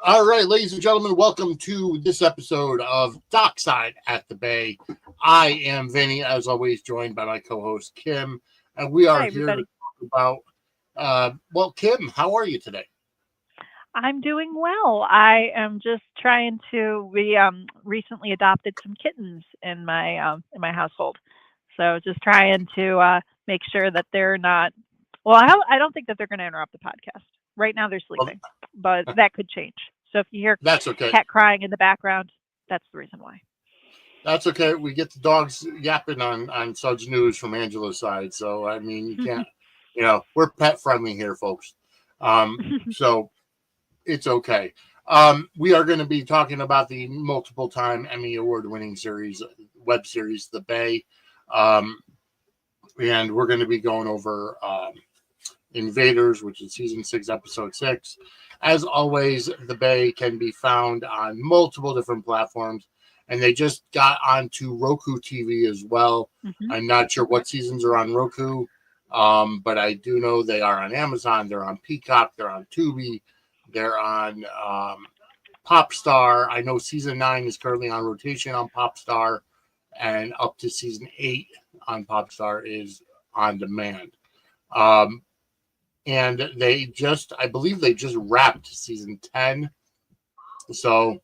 All right, ladies and gentlemen, welcome to this episode of Dockside at the Bay. I am Vinny, as always, joined by my co-host Kim, and we are Hi, here to everybody. talk about. Kim, how are you today? I'm doing well. I am just trying to. We recently adopted some kittens in my household, so just trying to make sure that they're not. Well, I don't think that they're going to interrupt the podcast. Right now, they're Well, sleeping, but that could change. So if you hear that's okay. cat crying in the background, that's the reason why. That's okay. We get the dogs yapping on Suds News from Angela's side, so I mean, you can't. We're pet friendly here, folks. So it's okay. We are going to be talking about the multiple time Emmy Award winning web series, The Bay. Um, and we're going to be going over Invaders, which is season 6, episode 6. As always, The Bay can be found on multiple different platforms, and they just got onto Roku TV as well. hmm I'm not sure what seasons are on Roku, but I do know they are on Amazon, they're on Peacock, they're on Tubi, they're on Popstar. I know season 9 is currently on rotation on Popstar, and up to season 8 on Popstar is on demand. Um, and I believe they just wrapped season 10. So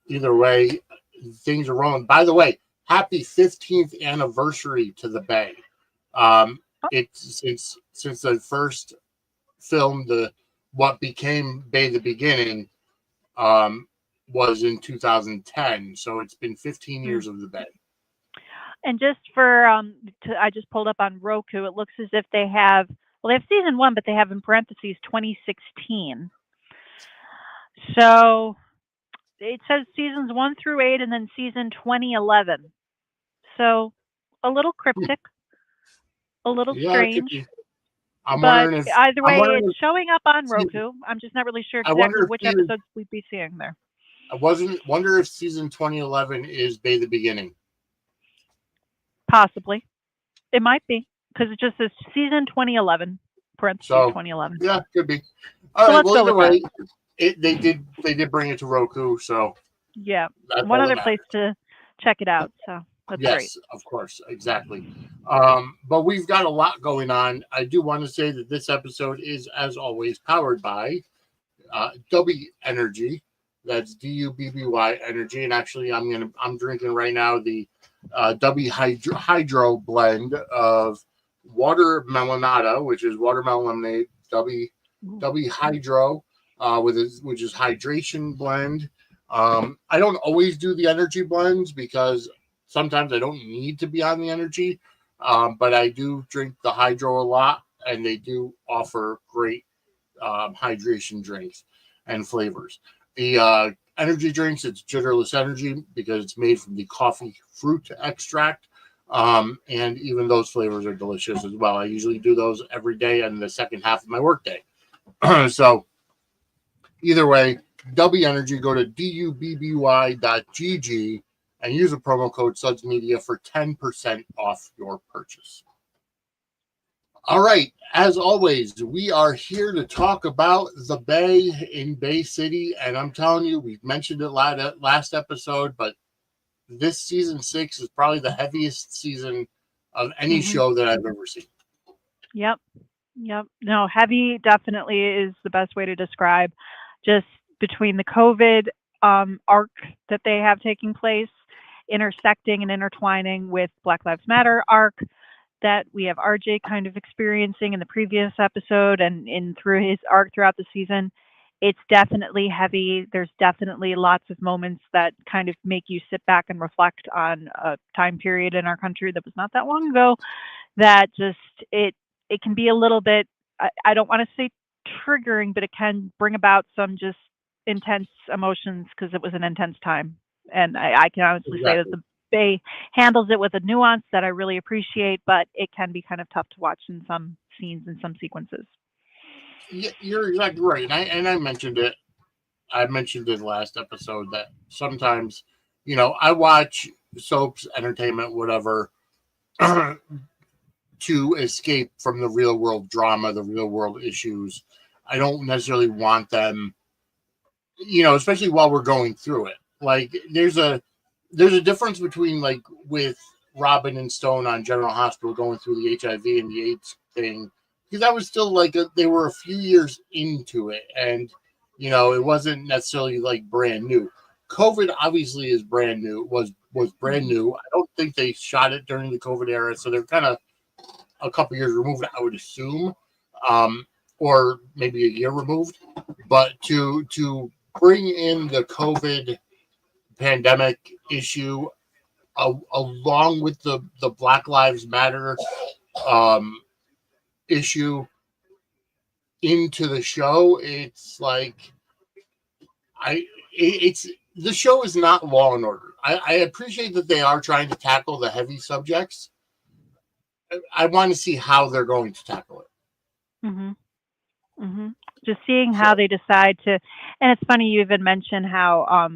either way, things are rolling. By the way, happy 15th anniversary to the Bay. It's since the first film, the what became Bay the Beginning, um, was in 2010. So it's been 15 Mm. years of the Bay. And just for I just pulled up on Roku. It looks as if they have they have season one, but they have in parentheses 2016. So it says seasons 1 through 8, and then season 2011. So a little cryptic, a little Yeah, it could strange, be. I'm but wondering if either I'm way, wondering it's showing up on if Roku. I'm just not really sure I wonder exactly if which season episodes we'd be seeing there. I wasn't wonder if season 2011 is Bay the Beginning. Possibly, it might be because it just says season 2011 parentheses So 2011. yeah, could be. All So right. let's Well, go either with that. way, they did bring it to Roku, so Yeah, that's one all that other place matters. to check it out. So that's great. Yes, of course, exactly. But we've got a lot going on. I do want to say that this episode is, as always, powered by W Energy. That's Dubby Energy, and actually, I'm drinking right now the W Hydro blend of watermelonada, which is watermelon lemonade. Ooh. W Hydro, which is hydration blend. I don't always do the energy blends because sometimes I don't need to be on the energy, but I do drink the hydro a lot, and they do offer great hydration drinks and flavors. The energy drinks, it's jitterless energy because it's made from the coffee fruit extract. And even those flavors are delicious as well. I usually do those every day in the second half of my workday. So either way, W Energy, go to dubby.gg and use the promo code Suds Media for 10% off your purchase. All right. As always, we are here to talk about the Bay in Bay City. And I'm telling you, we mentioned it last episode, but this season 6 is probably the heaviest season of any hmm show that I've ever seen. Yep. Yep. No, heavy definitely is the best way to describe just between the COVID arc that they have taking place, intersecting and intertwining with Black Lives Matter arc that we have RJ kind of experiencing in the previous episode and in through his arc throughout the season. It's definitely heavy. There's definitely lots of moments that kind of make you sit back and reflect on a time period in our country that was not that long ago that just it can be a little bit I don't want to say triggering, but it can bring about some just intense emotions because it was an intense time. And I can honestly say that Exactly. the Bay handles it with a nuance that I really appreciate, but it can be kind of tough to watch in some scenes and some sequences. Yeah, you're exactly right. And I mentioned it. I mentioned in the last episode that sometimes, I watch soaps, entertainment, whatever, to escape from the real world drama, the real world issues. I don't necessarily want them especially while we're going through it. Like there's a difference between like with Robin and Stone on General Hospital going through the HIV and the AIDS thing, because that was still like they were a few years into it, and it wasn't necessarily like brand new. COVID obviously is brand new. Was brand new. I don't think they shot it during the COVID era, so they're kind of a couple years removed, I would assume, or maybe a year removed. But to bring in the COVID pandemic issue along with the Black Lives Matter um, issue into the show, it's like it's the show is not Law and Order. I appreciate that they are trying to tackle the heavy subjects. I want to see how they're going to tackle it. Mm-hmm. Just seeing how they decide to, and it's funny you even mentioned how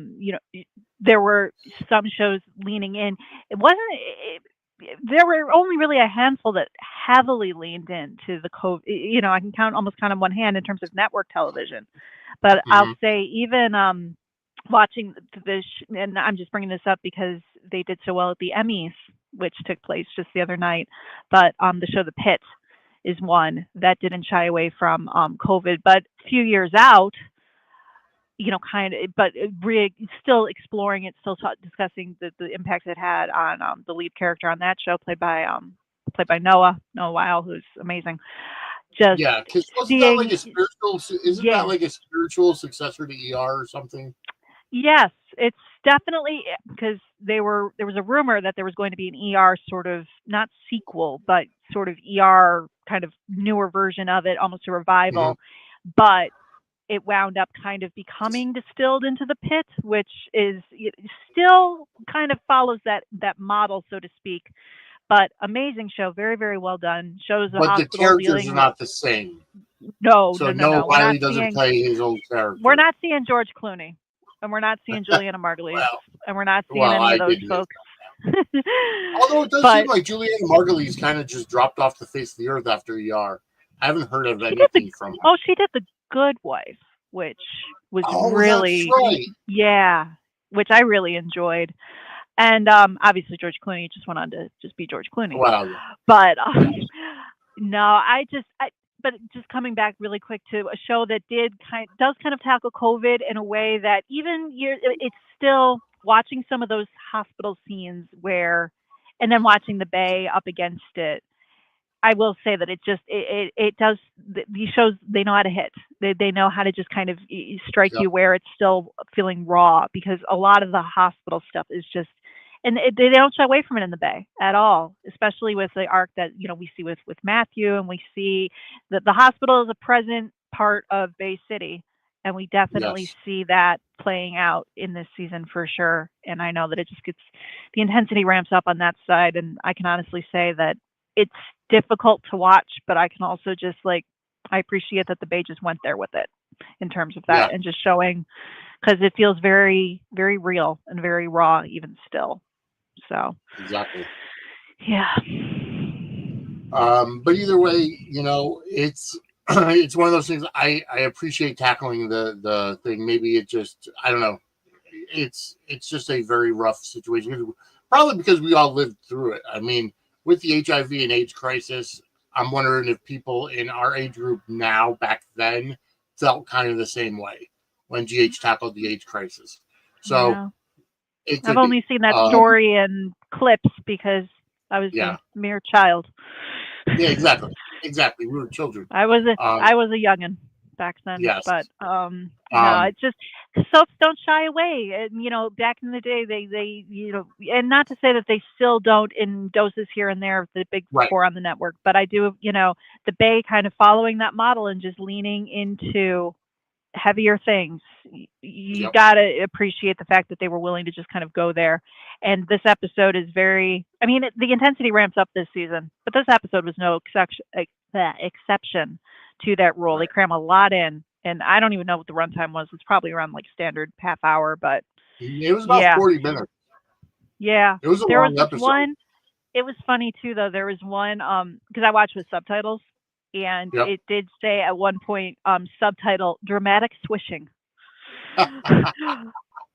there were some shows leaning in. There were only really a handful that heavily leaned into the COVID. I can almost count on one hand in terms of network television, but I'll say even watching this, and I'm just bringing this up because they did so well at the Emmys, which took place just the other night. But the show The Pit is one that didn't shy away from COVID, but a few years out, but still exploring it, still discussing the impact it had on the lead character on that show, played by Noah Weil, who's amazing. Just because wasn't seeing, that like a spiritual? Isn't that like a spiritual successor to ER or something? Yes, it's definitely, because there was a rumor that there was going to be an ER sort of, not sequel, but sort of ER kind of newer version of it, almost a revival. But it wound up kind of becoming distilled into The Pit, which is still kind of follows that model, so to speak. But amazing show, very, very well done. Shows the hospital the characters dealing are not the same. No. Noah Wyle doesn't play his old character. We're not seeing George Clooney, and we're not seeing Juliana Margulies, and we're not seeing any of those folks. Although it does seem like Juliana Margulies kind of just dropped off the face of the earth after ER. I haven't heard of anything from her. Oh, she did The Good Wife, which was really, which I really enjoyed. And obviously George Clooney just went on to just be George Clooney. Wow. But but just coming back really quick to a show that does kind of tackle COVID in a way that even it's still watching some of those hospital scenes and then watching the Bay up against it. I will say that it does, these shows, they know how to hit. They know how to just kind of strike you where it's still feeling raw, because a lot of the hospital stuff is just, and they don't shy away from it in the Bay at all, especially with the arc that, we see with Matthew, and we see that the hospital is a present part of Bay City. And we definitely see that playing out in this season for sure. And I know that it just the intensity ramps up on that side. And I can honestly say that it's difficult to watch, but I can also just I appreciate that the Bay just went there with it in terms of that and just showing, because it feels very, very real and very raw even still. So exactly. Yeah. But either way, it's one of those things. I appreciate tackling the thing. Maybe it just, I don't know. It's just a very rough situation. Probably because we all lived through it. I mean, with the HIV and AIDS crisis, I'm wondering if people in our age group now, back then, felt kind of the same way when GH tackled the AIDS crisis. So I've only seen that story in clips because I was a mere child. Yeah, exactly. We were children. I was a youngin back then. Yes. But no, it's just, soaps don't shy away. And back in the day, they and not to say that they still don't in doses here and there, the big four on the network, but I do, the Bay kind of following that model and just leaning into heavier things. You gotta appreciate the fact that they were willing to just kind of go there. And this episode is very, the intensity ramps up this season, but this episode was no exception to that rule. They cram a lot in, and I don't even know what the runtime was. It's probably around standard half hour, but it was about 40 minutes. Yeah, it was a long episode. One. It was funny too, though. There was one because I watched with subtitles, and it did say at one point subtitle dramatic swishing.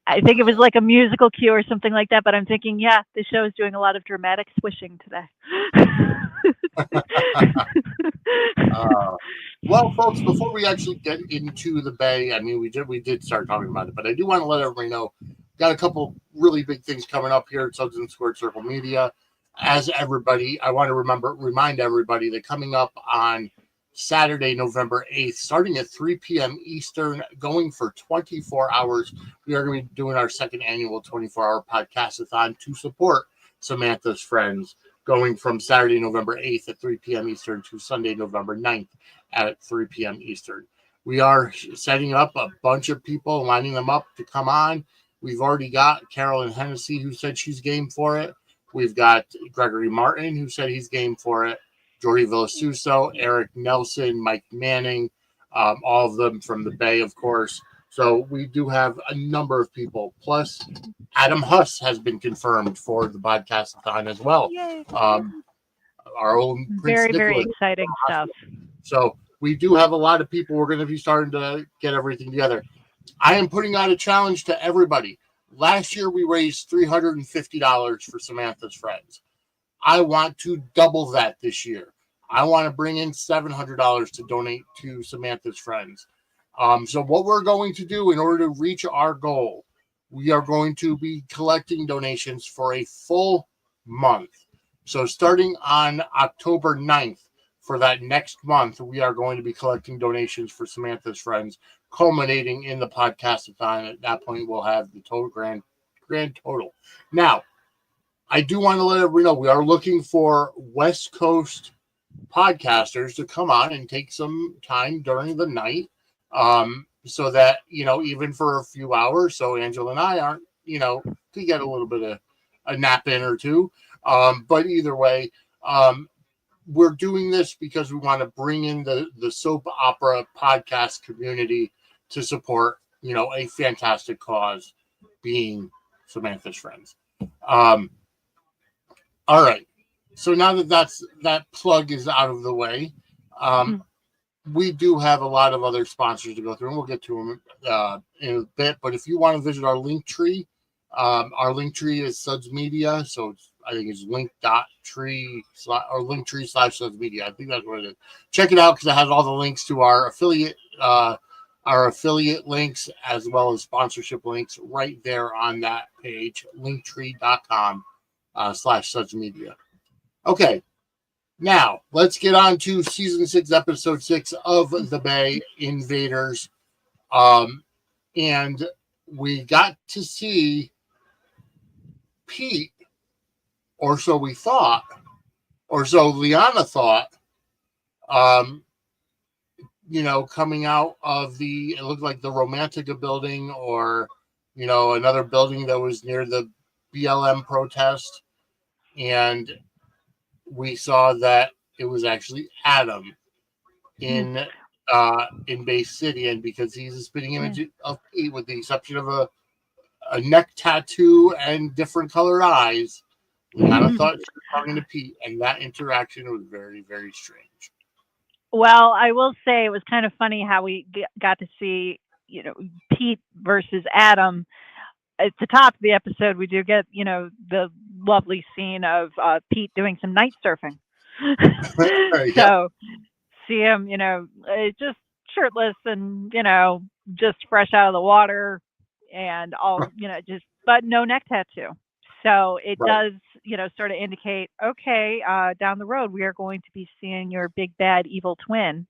I think it was like a musical cue or something like that, but I'm thinking, yeah, the show is doing a lot of dramatic swishing today. Uh, well, folks, before we actually get into the Bay, I mean, we did start talking about it, but I do want to let everybody know, got a couple really big things coming up here at Suds and Squared Circle Media. As everybody, I want to remind everybody that coming up on Saturday, November 8th, starting at 3 p.m. Eastern, going for 24 hours, we are going to be doing our second annual 24-hour podcast-a-thon to support Samantha's Friends, going from Saturday, November 8th at 3 p.m. Eastern to Sunday, November 9th at 3 p.m. Eastern. We are setting up a bunch of people, lining them up to come on. We've already got Carolyn Hennessy, who said she's game for it. We've got Gregory Martin, who said he's game for it. Jordy Villasuso, Eric Nelson, Mike Manning, all of them from the Bay, of course. So we do have a number of people. Plus, Adam Huss has been confirmed for the podcast-a-thon as well. Yay. Our own Prince Very, very Nicholas. exciting stuff. So we do have a lot of people. We're going to be starting to get everything together. I am putting out a challenge to everybody. Last year, we raised $350 for Samantha's Friends. I want to double that this year. I want to bring in $700 to donate to Samantha's Friends. So what we're going to do in order to reach our goal, we are going to be collecting donations for a full month. So starting on October 9th, for that next month, we are going to be collecting donations for Samantha's Friends, culminating in the podcast-a-thon. At that point, we'll have the total grand total. Now, I do want to let everybody know we are looking for West Coast podcasters to come on and take some time during the night, so that, even for a few hours, so Angela and I aren't, to get a little bit of a nap in or two. But either way, we're doing this because we want to bring in the soap opera podcast community to support, a fantastic cause, being Samantha's Friends. All right. So now that plug is out of the way, we do have a lot of other sponsors to go through, and we'll get to them in a bit. But if you want to visit our Linktree, our Linktree is Suds Media. So I think it's link.tree or Linktree/Suds Media. I think that's what it is. Check it out because it has all the links to our affiliate links, as well as sponsorship links right there on that page, linktree.com/Suds Media. Okay, now let's get on to season 6, episode 6 of The Bay Invaders. And we got to see Pete, or so we thought, or so Lianna thought, coming out of it looked like the Romantica building, or, another building that was near the BLM protest. And we saw that it was actually Adam in Bay City, and because he's a spitting image of Pete, with the exception of a neck tattoo and different colored eyes, Lianna thought she was talking to Pete, and that interaction was very, very strange. Well, I will say it was kind of funny how we got to see, Pete versus Adam. At the top of the episode, we do get, the lovely scene of Pete doing some night surfing. So see him, just shirtless and, just fresh out of the water and all, but no neck tattoo. So it does, sort of indicate, okay, down the road, we are going to be seeing your big, bad, evil twin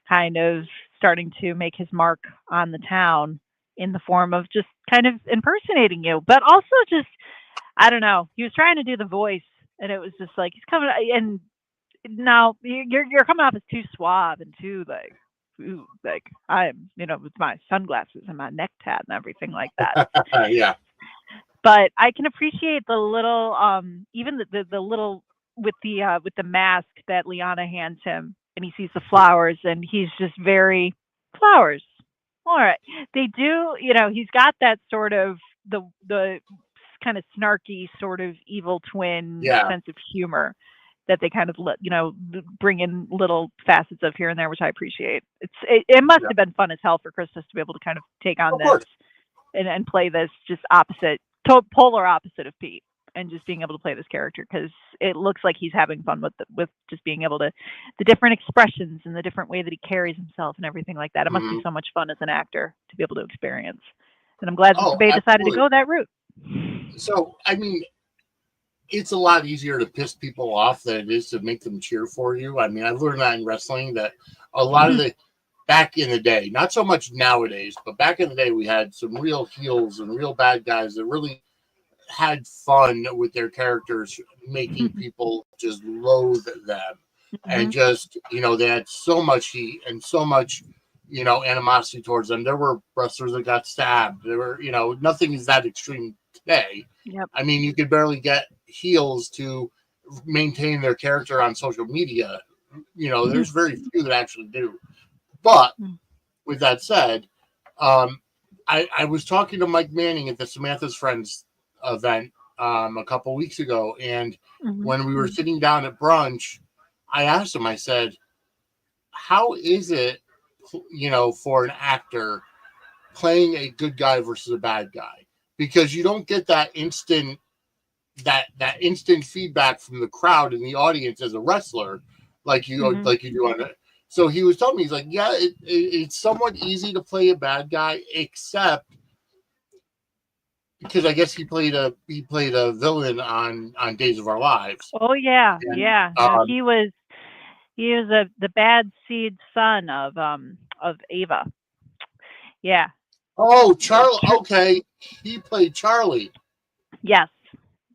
kind of starting to make his mark on the town in the form of just kind of impersonating you, but also just, I don't know, he was trying to do the voice, and it was just like, he's coming, and now you're coming off as too suave and too like I'm, with my sunglasses and my neck tat and everything like that. Yeah. But I can appreciate the little, even the little with the mask that Lianna hands him, and he sees the flowers, and he's just very flowers. All right, they do, he's got that sort of the kind of snarky sort of evil twin sense of humor that they kind of bring in little facets of here and there, which I appreciate. It must have been fun as hell for Christmas to be able to kind of take on this and play this just polar opposite of Pete, and just being able to play this character because it looks like he's having fun with just being able to the different expressions and the different way that he carries himself and everything like that. It must be so much fun as an actor to be able to experience. And I'm glad that the Bay decided to go that route. So, I mean, it's a lot easier to piss people off than it is to make them cheer for you. I mean, I've learned that in wrestling, that a lot of the back in the day, not so much nowadays, but back in the day, we had some real heels and real bad guys that really had fun with their characters, making people just loathe them. And just, they had so much heat and so much, animosity towards them. There were wrestlers that got stabbed. There were, nothing is that extreme today. Yep. I mean, you could barely get heels to maintain their character on social media. There's very few that actually do. But with that said, I was talking to Mike Manning at the Samantha's Friends event a couple weeks ago, and when we were sitting down at brunch, I asked him, I said, how is it, for an actor playing a good guy versus a bad guy? Because you don't get that instant instant feedback from the crowd and the audience as a wrestler like you do on it. So he was telling me, he's like, yeah, it's somewhat easy to play a bad guy, except because I guess he played a villain on Days of Our Lives. Oh yeah, and, yeah. He was the bad seed son of Ava. Yeah. Oh, Charlie. Okay, he played Charlie. Yes.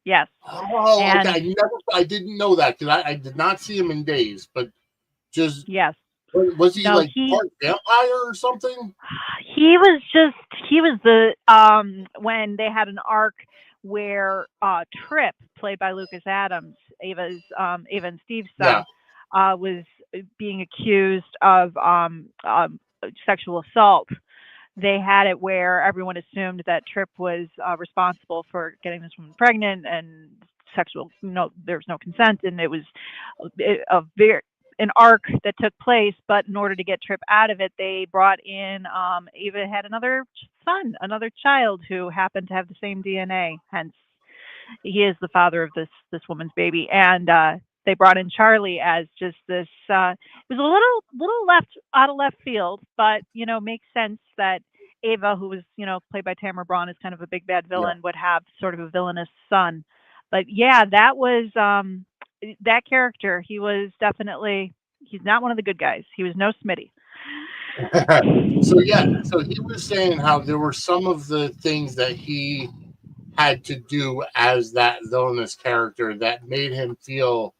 Yes. Oh, and, okay. I didn't know that because I did not see him in Days, but just yes. Was he part vampire or something? He was the when they had an arc where Trip, played by Lucas Adams, Ava and Steve's son, was being accused of sexual assault. They had it where everyone assumed that Trip was responsible for getting this woman pregnant, and there was no consent, and it was an arc that took place. But in order to get Trip out of it, they brought in Ava had another child who happened to have the same DNA. Hence, he is the father of this woman's baby, and they brought in Charlie as just this. It was a little out of left field, but makes sense that Ava, who was played by Tamara Braun, is kind of a big bad villain, would have sort of a villainous son. But yeah, that was that character. He was definitely, he's not one of the good guys. He was no Smitty. So he was saying how there were some of the things that he had to do as that villainous character that made him feel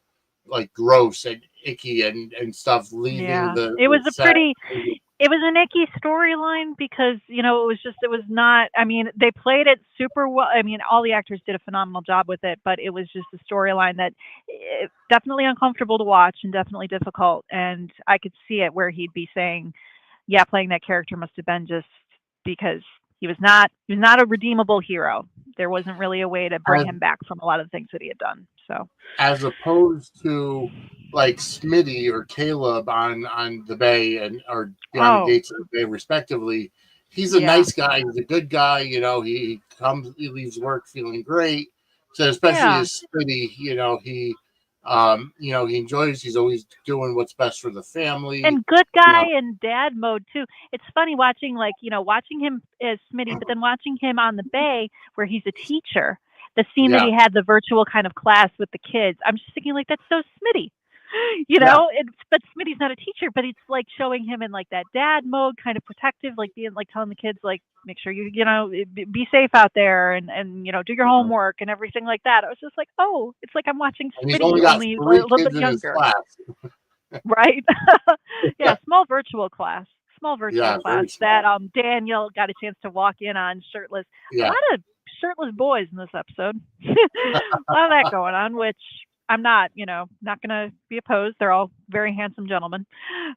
like gross and icky and stuff. It was an icky storyline because it was not. I mean, they played it super well. I mean, all the actors did a phenomenal job with it, but it was just a storyline that definitely uncomfortable to watch and definitely difficult. And I could see it where he'd be saying, "Yeah, playing that character must have been just because he was not a redeemable hero. There wasn't really a way to bring him back from a lot of the things that he had done." So, as opposed to like Smitty or Caleb on the Bay or Beyond the Gates of the Bay, respectively, he's a nice guy. He's a good guy. He leaves work feeling great. So especially as Smitty, he enjoys. He's always doing what's best for the family. And good guy and dad mode too. It's funny watching him as Smitty, but then watching him on the Bay where he's a teacher. The scene that he had the virtual kind of class with the kids. I'm just thinking like, that's so Smitty, but Smitty's not a teacher, but it's like showing him in like that dad mode, kind of protective, like being like telling the kids, like, make sure you be safe out there and do your homework and everything like that. I was just like, oh, it's like I'm watching Smitty only a little bit younger. Right. Yeah. Small virtual class that Daniel got a chance to walk in on shirtless. A lot of shirtless boys in this episode. A lot of that going on, which I'm not gonna be opposed. They're all very handsome gentlemen.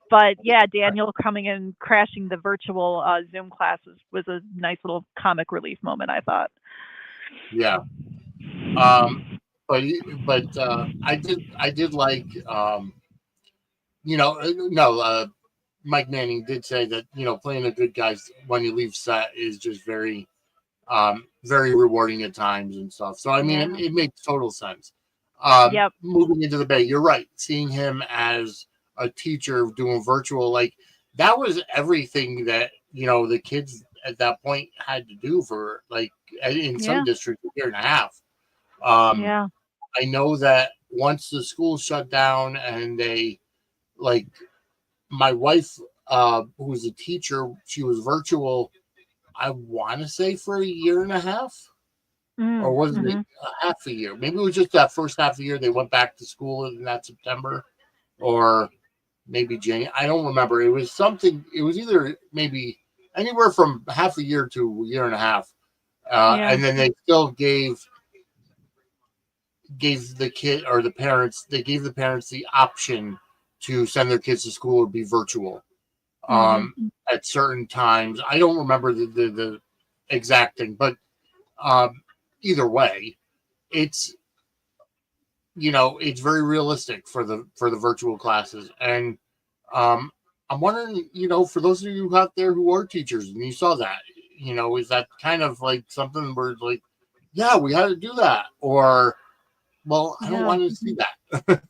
But yeah, Daniel coming in crashing the virtual Zoom class was a nice little comic relief moment, I thought. Yeah. But I did like Mike Manning did say that playing a good guy when you leave set is just very very rewarding at times and stuff. So I mean, Yeah. it makes total sense. Yep. Moving into the Bay, you're right. Seeing him as a teacher doing virtual, like that was everything that the kids at that point had to do for like in some Yeah. districts a year and a half. Um, Yeah. I know that once the school shut down and they like my wife, who was a teacher, she was virtual. I want to say for a year and a half, or Mm. was it Mhm. a half a year? Maybe it was just that first half of the year they went back to school in that September, or maybe January. I don't remember. It was something. It was either maybe anywhere from half a year to a year and a half, Yeah. and then they still gave the kid or the parents. They gave the parents the option to send their kids to school or be virtual Mhm. at certain times. I don't remember the exact thing, but um, either way, it's it's very realistic for the virtual classes. And um, I'm wondering, for those of you out there who are teachers and you saw that, is that kind of like something where it's like, yeah, we had to do that, or well, I don't Yeah. want to see that.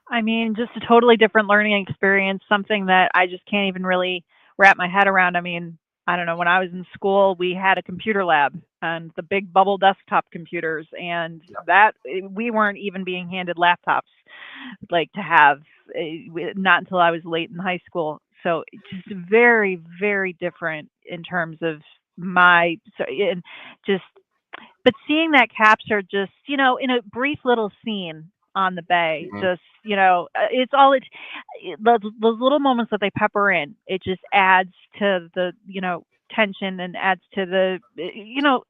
I mean, just a totally different learning experience, something that I just can't even really wrap my head around. I mean, I don't know, when I was in school, we had a computer lab and the big bubble desktop computers, and Yeah, that we weren't even being handed laptops like to have, not until I was late in high school. So it's just very, very different in terms of my, so, and just but seeing that captured just, in a brief little scene on the bay, mhm. just, it's all those little moments that they pepper in, it just adds to the, tension and adds to the,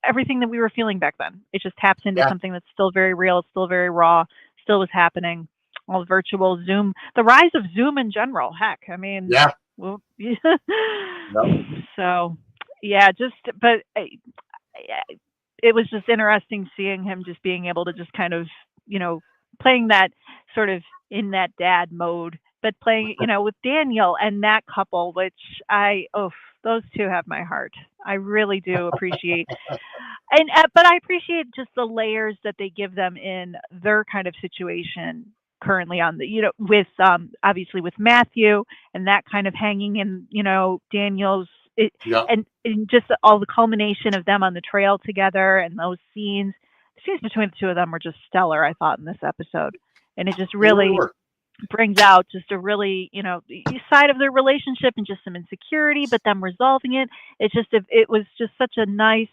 everything that we were feeling back then. It just taps into Yeah, something that's still very real, it's still very raw, still was happening. All the virtual Zoom, the rise of Zoom in general. Heck, I mean, yeah, well, yep. so yeah, just but it was just interesting seeing him just being able to just kind of, playing that sort of in that dad mode, but playing, with Daniel and that couple, which those two have my heart. I really do appreciate, and but I appreciate just the layers that they give them in their kind of situation currently on the, with obviously with Matthew and that kind of hanging in, Daniel's it, Yep. and just all the culmination of them on the trail together and those scenes. The scenes between the two of them were just stellar, I thought, in this episode, and it just They really really were. brings out just a really, side of their relationship and just some insecurity, but them resolving it. It was just such a nice.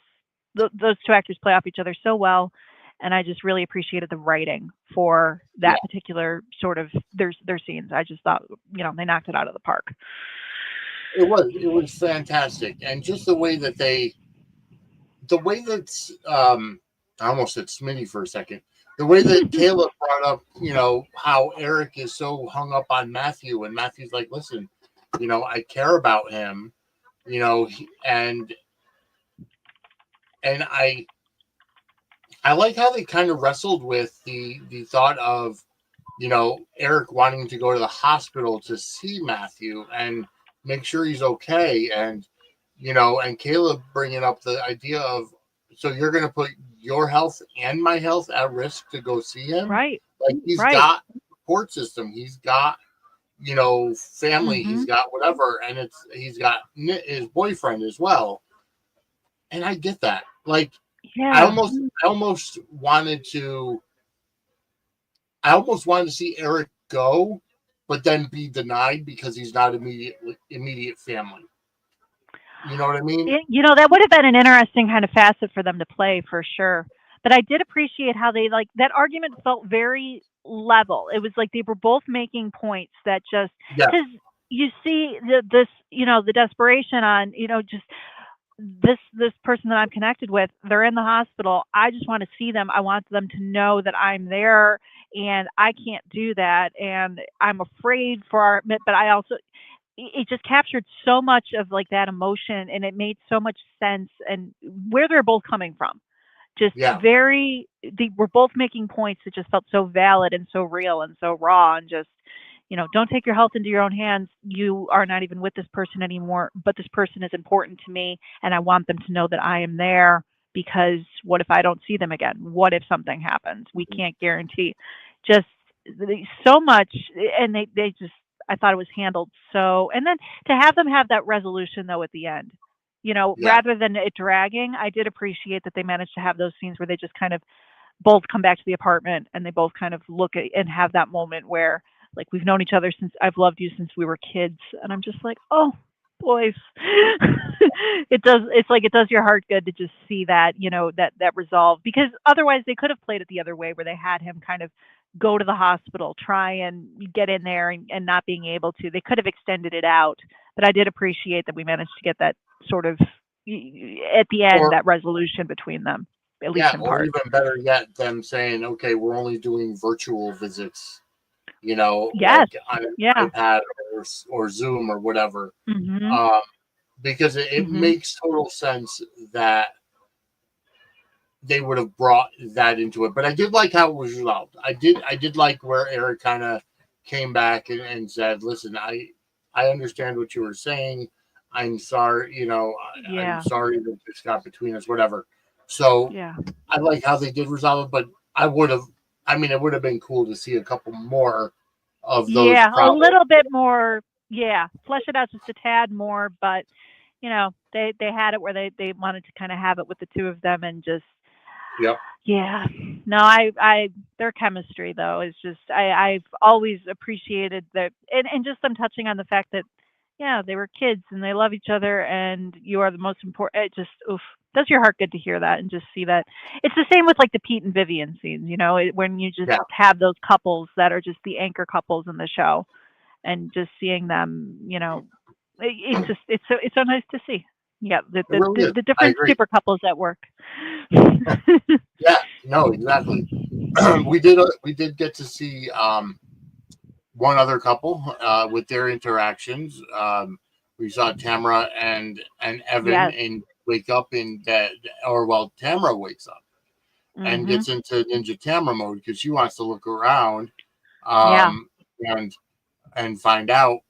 Those two actors play off each other so well, and I just really appreciated the writing for Yeah, that particular sort of their scenes. I just thought, they knocked it out of the park. it was fantastic, and just the way that I almost said Smitty for a second. The way that Caleb brought up, how Eric is so hung up on Matthew, and Matthew's like, listen, I care about him, and I like how they kind of wrestled with the thought of, Eric wanting to go to the hospital to see Matthew and make sure he's okay, and Caleb bringing up the idea of, so you're going to put your health and my health at risk to go see him. Right, Like he's right. got support system, he's got family, he's Mhm. got whatever, and he's got his boyfriend as well. And I get that. Like I Yeah. almost I almost wanted to I almost wanted to see Eric go, but then be denied because he's not immediate family. You know what I mean? That would have been an interesting kind of facet for them to play for sure. But I did appreciate how they like that argument felt very level. It was like they were both making points that just Yes. because you see this, the desperation on, just this person that I'm connected with, they're in the hospital. I just want to see them. I want them to know that I'm there, and I can't do that, and I'm afraid for our. But I also, it just captured so much of like that emotion, and it made so much sense and where they're both coming from. Just Yeah. they were both making points that just felt so valid and so real and so raw and just, don't take your health into your own hands. You are not even with this person anymore, but this person is important to me, and I want them to know that I am there, because what if I don't see them again? What if something happens? We can't guarantee. Just so much, and they just, I thought it was handled so, and then to have them have that resolution though at the end, Yeah. rather than it dragging, I did appreciate that they managed to have those scenes where they just kind of both come back to the apartment and they both kind of look at and have that moment where, like, we've known each other since, I've loved you since we were kids, and I'm just like, oh boys. It's like it does your heart good to just see that, that resolve, because otherwise they could have played it the other way where they had him kind of go to the hospital, try and get in there, and not being able to. They could have extended it out, but I did appreciate that we managed to get that sort of at the end, Or that resolution between them, at least yeah, in or part. even better yet, them saying, "Okay, we're only doing virtual visits," Yes. like on an Yeah. iPad or Zoom or whatever, Mhm. um, because it Mhm. makes total sense that they would have brought that into it. But I did like how it was resolved. I did like where Eric kind of came back and said, "Listen, I understand what you were saying. I'm sorry, I'm Yeah. sorry that this got between us, whatever." So Yeah. I like how they did resolve it, but I would have, I mean, it would have been cool to see a couple more of those Yeah, a problems. little bit more. Yeah, flesh it out just a tad more, but they had it where they wanted to kind of have it with the two of them, and just, Yep. yeah. No, I their chemistry though is just, I've always appreciated that, and just them touching on the fact that, yeah, they were kids and they love each other, and you are the most important. It just, oof, does your heart good to hear that and just see that. It's the same with like the Pete and Vivian scenes, when you just Yeah. have those couples that are just the anchor couples in the show, and just seeing them, it's just, it's so nice to see. Yeah, the It really is. the I different agree. super couples at work. Yeah. No, exactly. We did get to see one other couple with their interactions. We saw Tamara and Evan Yes. and wake up in that, or well, Tamara wakes up and Mhm. gets into Ninja Tamara mode because she wants to look around, Yeah. um, and find out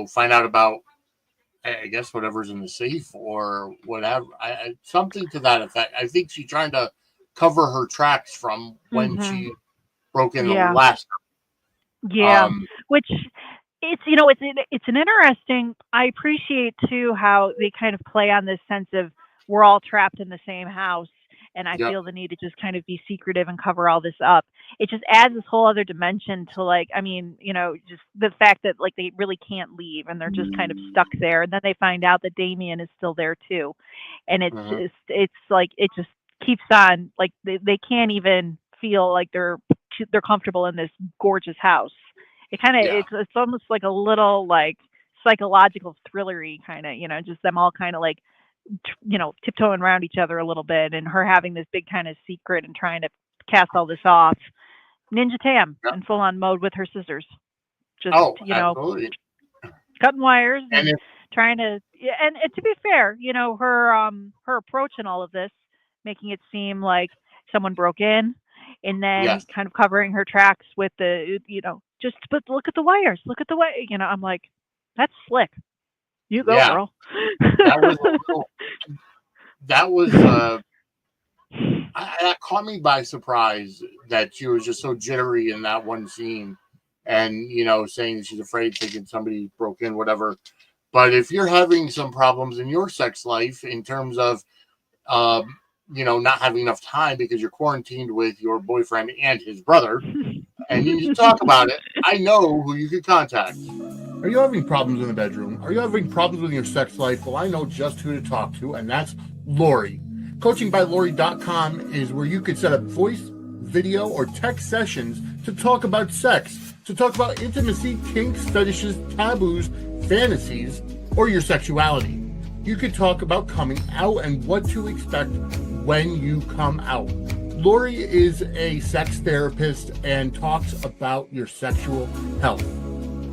find out about, I guess, whatever's in the safe or whatever. Something to that effect. I think she's trying to cover her tracks from when Mhm. she broke in the Yeah. last. Yeah. Um, Which, it's an interesting. I appreciate too how they kind of play on this sense of, we're all trapped in the same house, and I yep. feel the need to just kind of be secretive and cover all this up. It just adds this whole other dimension to, like, I mean, just the fact that, like, they really can't leave and they're just kind of stuck there, and then they find out that Damien is still there too, and Mhm. it's like it just keeps on, like, they can't even feel like they're comfortable in this gorgeous house. It kind of, Yeah. it's almost like a little, like, psychological thrillery kind of, just them all kind of like, tiptoeing around each other a little bit, and her having this big kind of secret and trying to cast all this off. Ninja Tam Yep. in full on mode with her scissors, just, Oh, absolutely. cutting wires And and trying to, yeah, and to be fair, her approach in all of this, making it seem like someone broke in, and then yes, kind of covering her tracks with the, just, but look at the wires, look at the way, I'm like, that's slick. You go, yeah, girl. that was a little. That was that caught me by surprise that she was just so jittery in that one scene, and saying she's afraid, thinking somebody broke in, whatever. But if you're having some problems in your sex life in terms of, not having enough time because you're quarantined with your boyfriend and his brother, and you need to talk about it, I know who you could contact. Are you having problems in the bedroom? Are you having problems with your sex life? Well, I know just who to talk to, and that's Lori. CoachingbyLori.com is where you could set up voice, video, or text sessions to talk about sex, to talk about intimacy, kinks, fetishes, taboos, fantasies, or your sexuality. You could talk about coming out and what to expect when you come out. Lori is a sex therapist and talks about your sexual health.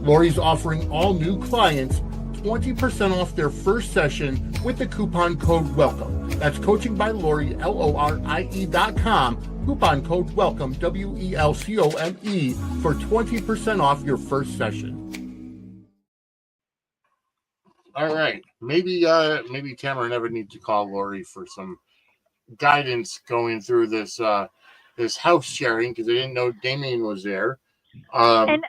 Lori's offering all new clients 20% off their first session with the coupon code WELCOME. That's Coaching by Lori, LORIE.com. Coupon code WELCOME, WELCOME, for 20% off your first session. All right. Maybe Tamara never needs to call Lori for some guidance going through this house sharing, because I didn't know Damien was there. And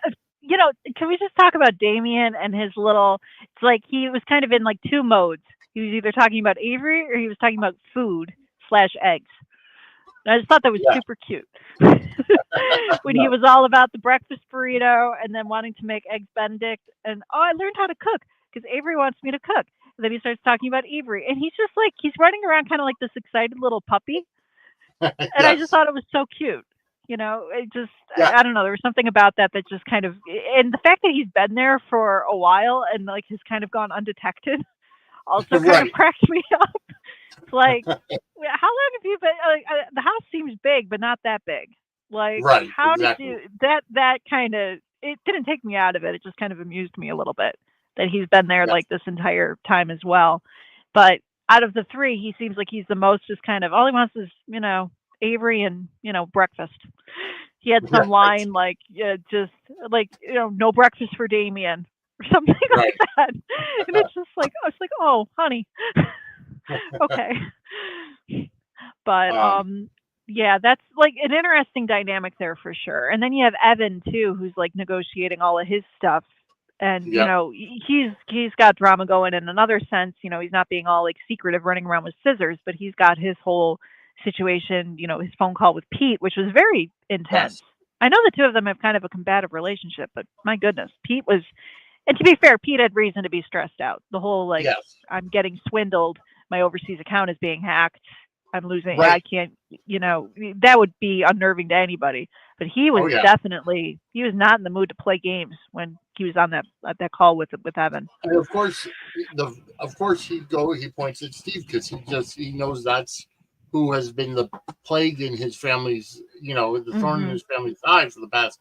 can we just talk about Damien and his little? It's like he was kind of in like two modes. He was either talking about Avery or he was talking about food/eggs. And I just thought that was super cute. When he was all about the breakfast burrito and then wanting to make eggs Benedict, and I learned how to cook because Avery wants me to cook. And then he starts talking about Avery, and he's just like he's running around kind of like this excited little puppy. And I just thought it was so cute. It just, I don't know. There was something about that just kind of, and the fact that he's been there for a while and like has kind of gone undetected also kind of cracked me up. It's like, how long have you been, the house seems big, but not that big. Like, how did you, that kind of, it didn't take me out of it. It just kind of amused me a little bit that he's been there like this entire time as well. But out of the three, he seems like he's the most just kind of, all he wants is, Avery and breakfast. He had some line like just like no breakfast for Damien or something like that, and it's just like I was like, oh honey, okay. But that's like an interesting dynamic there for sure. And then you have Evan too, who's like negotiating all of his stuff, and he's got drama going in another sense. He's not being all like secretive, running around with scissors, but he's got his whole situation, his phone call with Pete, which was very intense. I know the two of them have kind of a combative relationship, but my goodness, Pete was, and to be fair, Pete had reason to be stressed out. The whole I'm getting swindled, my overseas account is being hacked, I'm losing, I can't, that would be unnerving to anybody. But he was definitely, he was not in the mood to play games when he was on that call with Evan. And of course, he points at Steve because he knows that's who has been the plague in his family's, the thorn in his family's side for the past,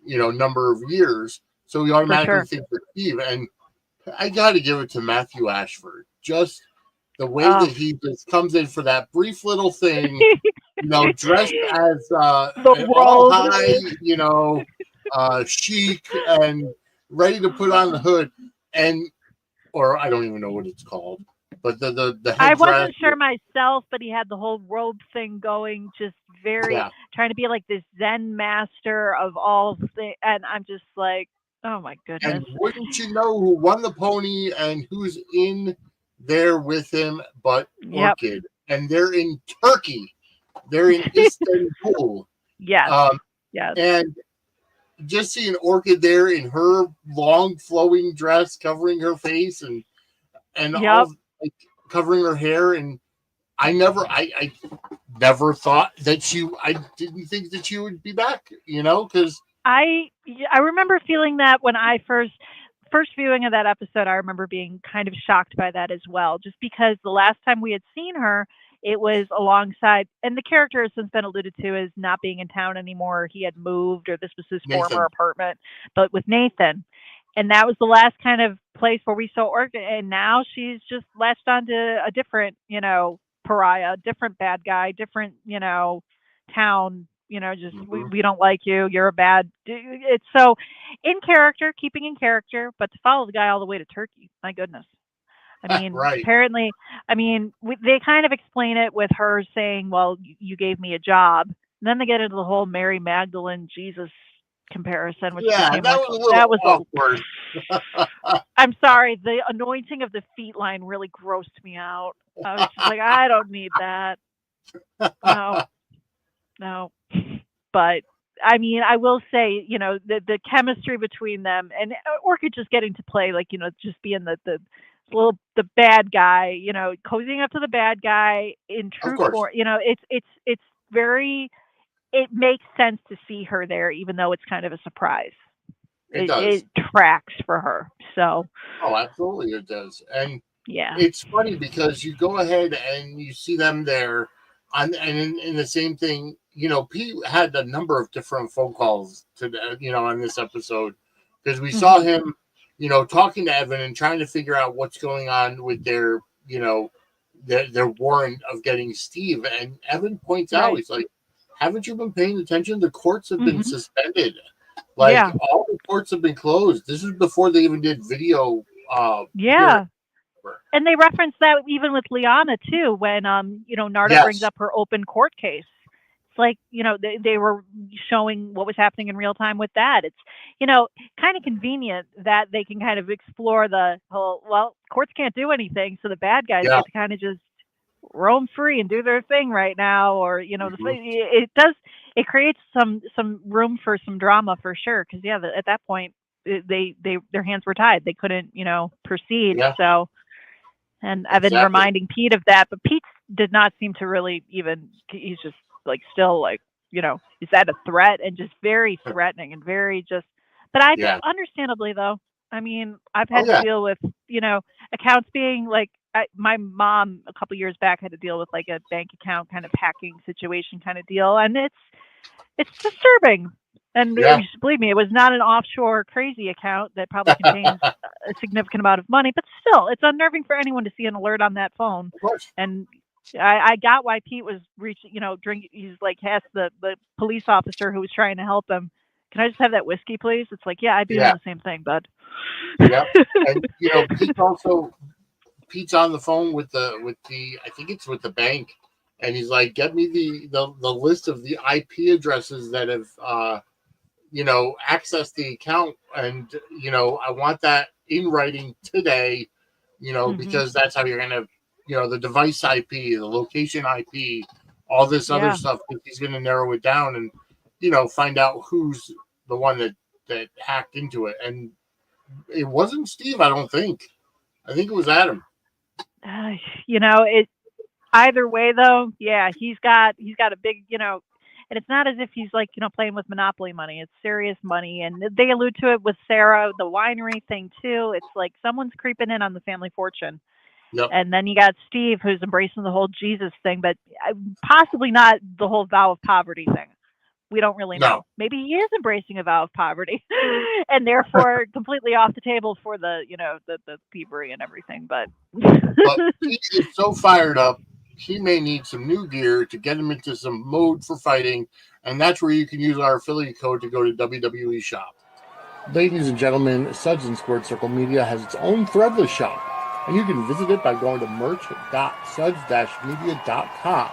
number of years. So he automatically thinks of Steve. And I got to give it to Matthew Ashford. Just the way that he just comes in for that brief little thing, dressed as all high, chic and ready to put on the hood. Or I don't even know what it's called. But the I wasn't sure myself, but he had the whole robe thing going, just very trying to be like this Zen master of all things. And I'm just like, oh my goodness. And wouldn't you know who won the pony and who's in there with him but Orchid? And they're in Turkey. They're in Istanbul. Yes. And just seeing Orchid there in her long flowing dress covering her face and all covering her hair, and I never thought that I didn't think that she would be back, because I remember feeling that when I first viewing of that episode. I remember being kind of shocked by that as well, just because the last time we had seen her, it was alongside, and the character has since been alluded to as not being in town anymore. He had moved, or this was his former apartment, but with Nathan. And that was the last kind of place where we saw Orchid. And now she's just latched onto a different, pariah, different bad guy, different, town, just we don't like you. You're a bad. It's so in character, keeping in character, but to follow the guy all the way to Turkey, my goodness. I mean, apparently, they kind of explain it with her saying, well, you gave me a job. And then they get into the whole Mary Magdalene, Jesus comparison, which that was awkward. I'm sorry, the anointing of the feet line really grossed me out. I was just like, I don't need that. No. But I will say, the chemistry between them and Orchid just getting to play, like, just being the bad guy, cozying up to the bad guy in true form. It's very. It makes sense to see her there, even though it's kind of a surprise. It tracks for her. So. Oh, absolutely, it does. And it's funny because you go ahead and you see them there, and in the same thing. Pete had a number of different phone calls to on this episode because we saw him, talking to Evan and trying to figure out what's going on with their you know, their warrant of getting Steve. And Evan points out, Right. he's like, haven't you been paying attention? The courts have been Hmm. suspended. Like Yeah. all the courts have been closed. This is before they even did video hearing. Yeah. And they reference that even with Lianna too, when Narda brings Yes. up her open court case. It's like, they were showing what was happening in real time with that. It's, kind of convenient that they can kind of explore the whole, well, courts can't do anything, so the bad guys Yeah. get to kind of just roam free and do their thing right now, or Mhm. it creates some room for some drama for sure, because yeah, at that point they their hands were tied, they couldn't proceed. Yeah. So, and Evan Exactly. reminding Pete of that, but Pete did not seem to really even. He's just like still like, is that a threat? And just very threatening and very just. But Yeah. understandably though, I mean, I've Oh had to yeah. deal with accounts being like. My mom a couple years back had to deal with like a bank account kind of hacking situation kind of deal, and it's disturbing. And Yeah. believe me, it was not an offshore crazy account that probably contains a significant amount of money, but still, it's unnerving for anyone to see an alert on that phone. Of course. And I got why Pete was reaching, drink. He's like, asked the police officer who was trying to help him, "Can I just have that whiskey, please?" It's like, yeah, I'd be doing Yeah. the same thing, bud. Yep. And Pete's on the phone with the I think it's with the bank, and he's like, "Get me the list of the IP addresses that have accessed the account, and I want that in writing today, Hmm. because that's how you're gonna, the device IP, the location IP, all this other Yeah. stuff. He's gonna narrow it down and find out who's the one that hacked into it, and it wasn't Steve. I don't think. I think it was Adam. Uh, it either way though, yeah, he's got a big, and it's not as if he's like, playing with monopoly money. It's serious money, and they allude to it with Sarah, the winery thing too. It's like someone's creeping in on the family fortune. Yep. And then you got Steve, who's embracing the whole Jesus thing, but possibly not the whole vow of poverty thing. We don't really No. know. Maybe he is embracing a vow of poverty, and therefore completely off the table for the thievery and everything. But But he is so fired up, he may need some new gear to get him into some mode for fighting, and that's where you can use our affiliate code to go to WWE Shop. Ladies and gentlemen, Suds and Squared Circle Media has its own threadless shop, and you can visit it by going to merch.suds-media.com.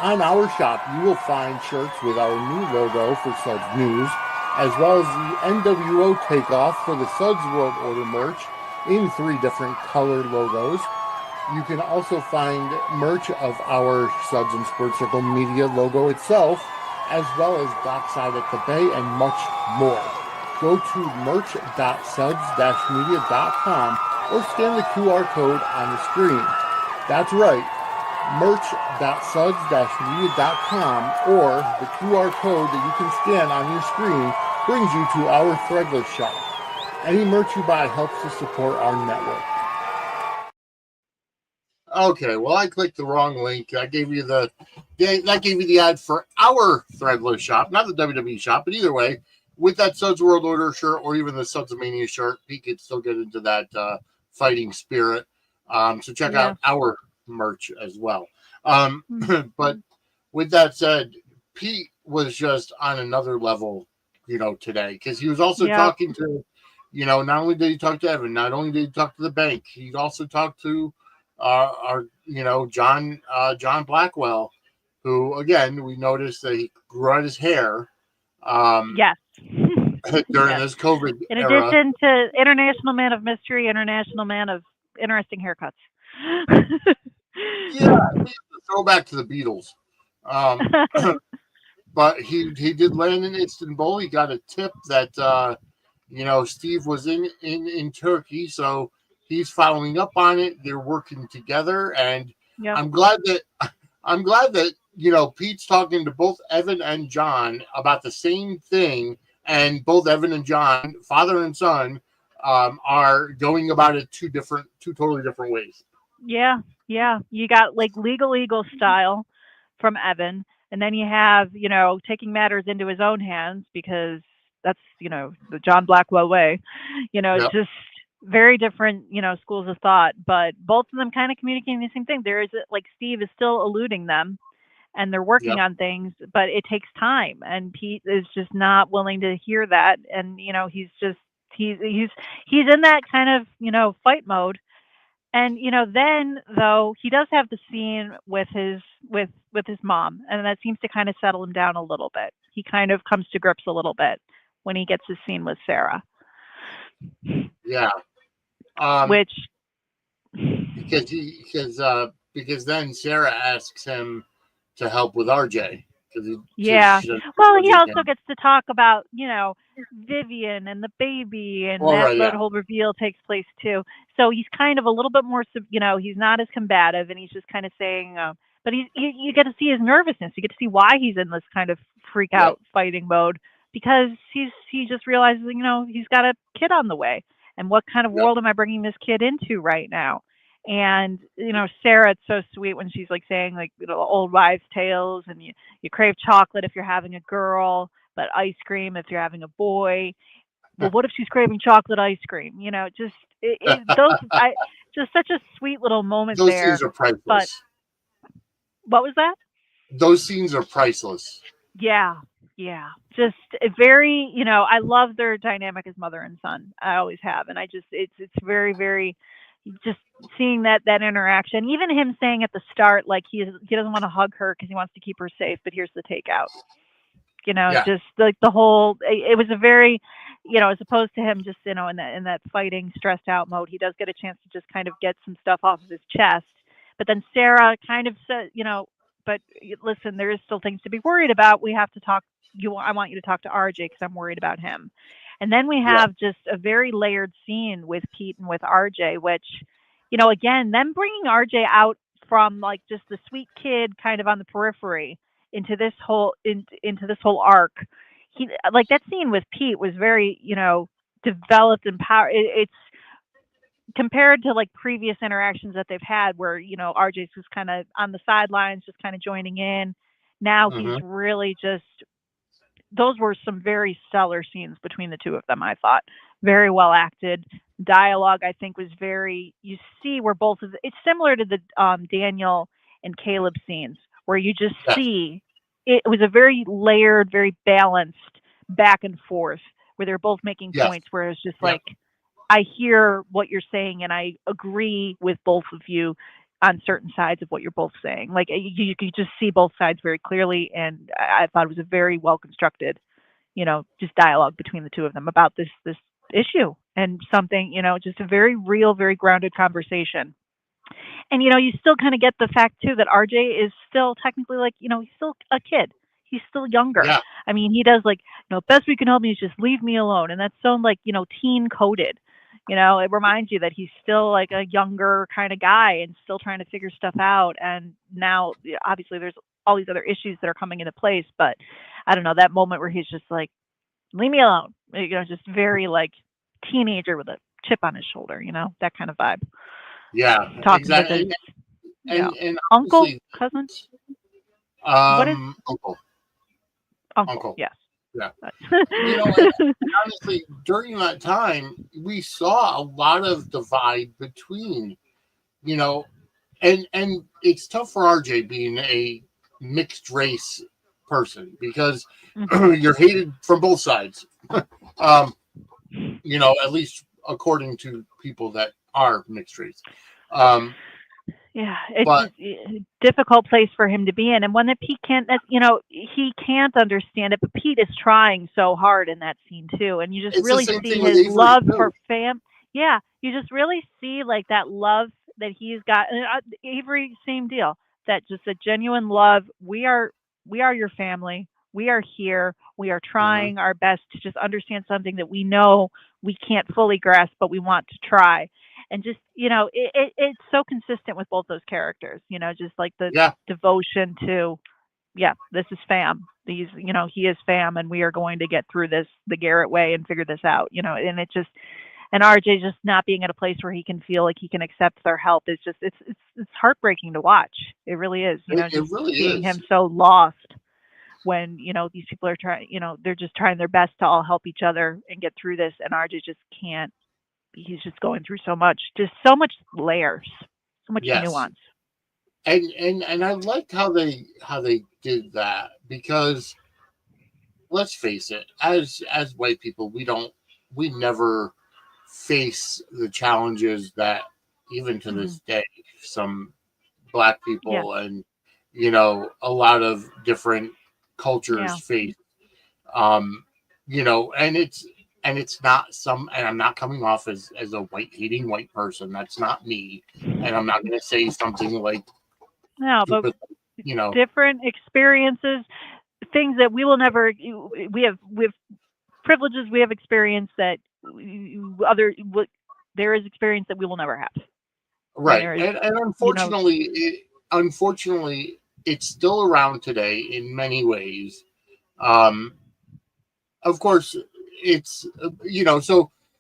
On our shop, you will find shirts with our new logo for Suds News, as well as the NWO takeoff for the Suds World Order merch in 3 different color logos. You can also find merch of our Suds and Squared Circle Media logo itself, as well as Dockside at the Bay and much more. Go to merch.suds-media.com or scan the QR code on the screen. That's right, merch.suds-media.com, or the QR code that you can scan on your screen brings you to our threadless shop. Any merch you buy helps to support our network. Okay, well, I clicked the wrong link. That gave you the ad for our threadless shop, not the WWE shop, but either way, with that Suds World Order shirt or even the Suds Mania shirt, Pete could still get into that fighting spirit. So check yeah. out our merch as well. Mm-hmm. But with that said, Pete was just on another level, today, because he was also Yeah. talking to, not only did he talk to Evan, not only did he talk to the bank, he also talked to our John Blackwell, who again we noticed that he grew out his hair Yes. during Yes. this COVID In era. addition to International Man of Mystery, International Man of Interesting Haircuts. Yeah, throwback to the Beatles. Um, but he did land in Istanbul. He got a tip that Steve was in Turkey, so he's following up on it. They're working together, and Yep. I'm glad that Pete's talking to both Evan and John about the same thing, and both Evan and John, father and son, are going about it two totally different ways. Yeah. Yeah. You got like legal eagle style from Evan, and then you have, taking matters into his own hands because that's, the John Blackwell way. Yep. Just very different, schools of thought, but both of them kind of communicating the same thing. There is like Steve is still eluding them and they're working Yep. on things, but it takes time and Pete is just not willing to hear that and he's just he's in that kind of, fight mode. And then though he does have the scene with his mom and that seems to kind of settle him down a little bit. He kind of comes to grips a little bit when he gets his scene with Sarah, Yeah. Um, which because then Sarah asks him to help with RJ because yeah. she doesn't think Well, he RJ also can. gets to talk about, Vivian and the baby, and All that right. that Yeah. whole reveal takes place too. So he's kind of a little bit more, he's not as combative, and he's just kind of saying, but you get to see his nervousness. You get to see why he's in this kind of freak Yep. out fighting mode because he just realizes, he's got a kid on the way, and what kind of Yep. world am I bringing this kid into right now? And Sarah, it's so sweet when she's like saying like old wives' tales, and you crave chocolate if you're having a girl, but ice cream if you're having a boy. Well, what if she's craving chocolate ice cream? Just those I just such a sweet little moment Those there. scenes are But priceless. what was that? Those scenes are priceless. Yeah, yeah. Just a very, I love their dynamic as mother and son. I always have, and I just it's very very just seeing that interaction. Even him saying at the start like he doesn't want to hug her because he wants to keep her safe, but here's the takeout. Yeah. Just like the whole it was a very, as opposed to him just, in that fighting stressed out mode, he does get a chance to just kind of get some stuff off of his chest. But then Sarah kind of said, but listen, there is still things to be worried about. We have to talk. I want you to talk to RJ because I'm worried about him. And then we Yeah. have just a very layered scene with Pete and with RJ, which, again, them bringing RJ out from like just the sweet kid kind of on the periphery into this whole arc. He like that scene with Pete was very, developed and power. It's compared to like previous interactions that they've had where, RJ's just kind of on the sidelines, just kind of joining in. Now he's Hmm. really just those were some very stellar scenes between the two of them, I thought. Very well acted. Dialogue, I think, was very, you see where both of it's similar to the Daniel and Caleb scenes, where you just Yeah. see it was a very layered, very balanced back and forth, where they're both making Yes. points where it's just Yep. like, I hear what you're saying and I agree with both of you on certain sides of what you're both saying. Like you could just see both sides very clearly, and I thought it was a very well constructed, just dialogue between the two of them about this issue and something, just a very real, very grounded conversation. And you still kind of get the fact too that RJ is still technically like, he's still a kid. He's still younger. Yeah. I mean, he does like, best we can help me is just leave me alone, and that's so like, teen coded. It reminds you that he's still like a younger kind of guy and still trying to figure stuff out. And now, yeah, obviously, there's all these other issues that are coming into place. But I don't know that moment where he's just like, leave me alone. Just very like teenager with a chip on his shoulder. That kind of vibe. Yeah. Talking with Exactly. his yeah. And Uncle, honestly, cousin? What is uncle, uncle? uncle. Yes. Yeah. And That's honestly, during that time, we saw a lot of divide between, you know, and it's tough for RJ being a mixed race person because hmm you're hated from both sides. um, at least according to people that are mixed race. Um, Yeah, it's but a difficult place for him to be in, and one that Pete can't. That's he can't understand it, but Pete is trying so hard in that scene too, and you just it's the really same see thing with his Avery love too. for fam. Yeah, you just really see like that love that he's got. And Avery, same deal. That just a genuine love. We are your family. We are here. We are Hmm. trying our best to just understand something that we know we can't fully grasp, but we want to try. And just it's so consistent with both those characters, just like the Yeah, devotion to, yeah, this is fam, he is fam, and we are going to get through this the Garrett way and figure this out, and it just, and RJ just not being at a place where he can feel like he can accept their help is just, it's heartbreaking to watch. It really is, it just really seeing him is. so lost when these people are trying, they're just trying their best to all help each other and get through this, and RJ just can't, he's just going through so much, just so much layers, so much Yes. nuance. And I liked how they did that because let's face it, as white people, we never face the challenges that even to Hmm. this day some black Yeah, people and a lot of different cultures yeah, face. um and it's not some, and I'm not coming off as a white hating white person. That's not me. And I'm not going to say something like no, but stupid, you know different experiences, things that we will never. We have privileges, we have experience that other there is experience that we will never have, and right. there is, And you know, unfortunately it's still around today in many ways. um of course it's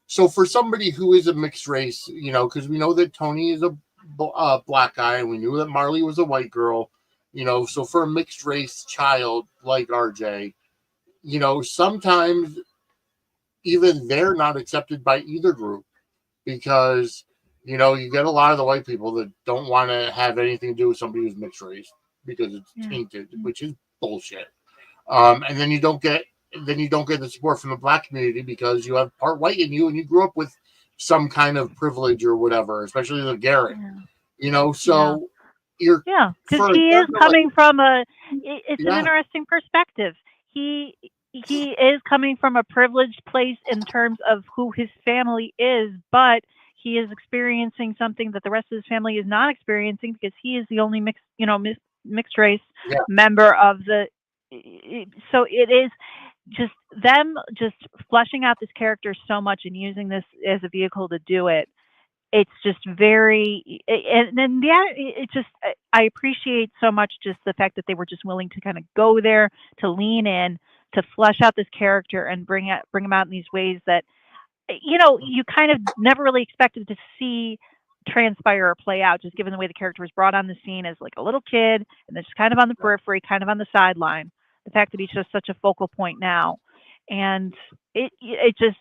so for somebody who is a mixed race, because we know that Tony is a black guy and we knew that Marley was a white girl. So for a mixed race child like RJ, sometimes even they're not accepted by either group because you get a lot of the white people that don't want to have anything to do with somebody who's mixed race because it's yeah, tainted, which is bullshit. And then you don't get the support from the black community because you have part white in you and you grew up with some kind of privilege or whatever, especially the Garrett. yeah, yeah. So you're Yeah, because for a he is character like, coming from a. It's an yeah, interesting perspective. He is coming from a privileged place in terms of who his family is, but he is experiencing something that the rest of his family is not experiencing because he is the only mixed race yeah, member of the. So it is just them just fleshing out this character so much and using this as a vehicle to do it. It's just very, and then yeah, it just, I appreciate so much just the fact that they were just willing to kind of go there, to lean in, to flesh out this character and bring him out in these ways that you kind of never really expected to see transpire or play out, just given the way the character was brought on the scene as like a little kid and then just kind of on the periphery, kind of on the sideline. The fact that he's just such a focal point now, and it just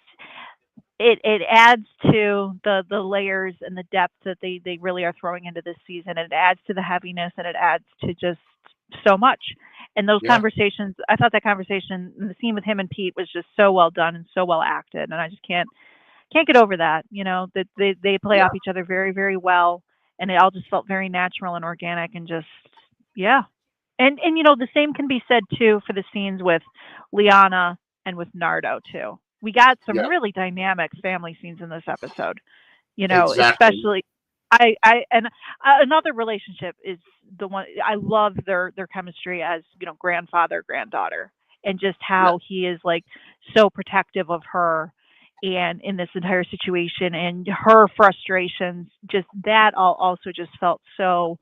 it adds to the layers and the depth that they really are throwing into this season. It adds to the heaviness and it adds to just so much. And those yeah, conversations, I thought that conversation, the scene with him and Pete was just so well done and so well acted, and I just can't get over that. That they play yeah, off each other very very well, and it all just felt very natural and organic and just yeah. And the same can be said too for the scenes with Liana and with Nardo too. We got some yeah, really dynamic family scenes in this episode. exactly. Especially I and another relationship is the one I love their chemistry as grandfather granddaughter, and just Yeah, how he is like so protective of her and in this entire situation and her frustrations, just that all also just felt so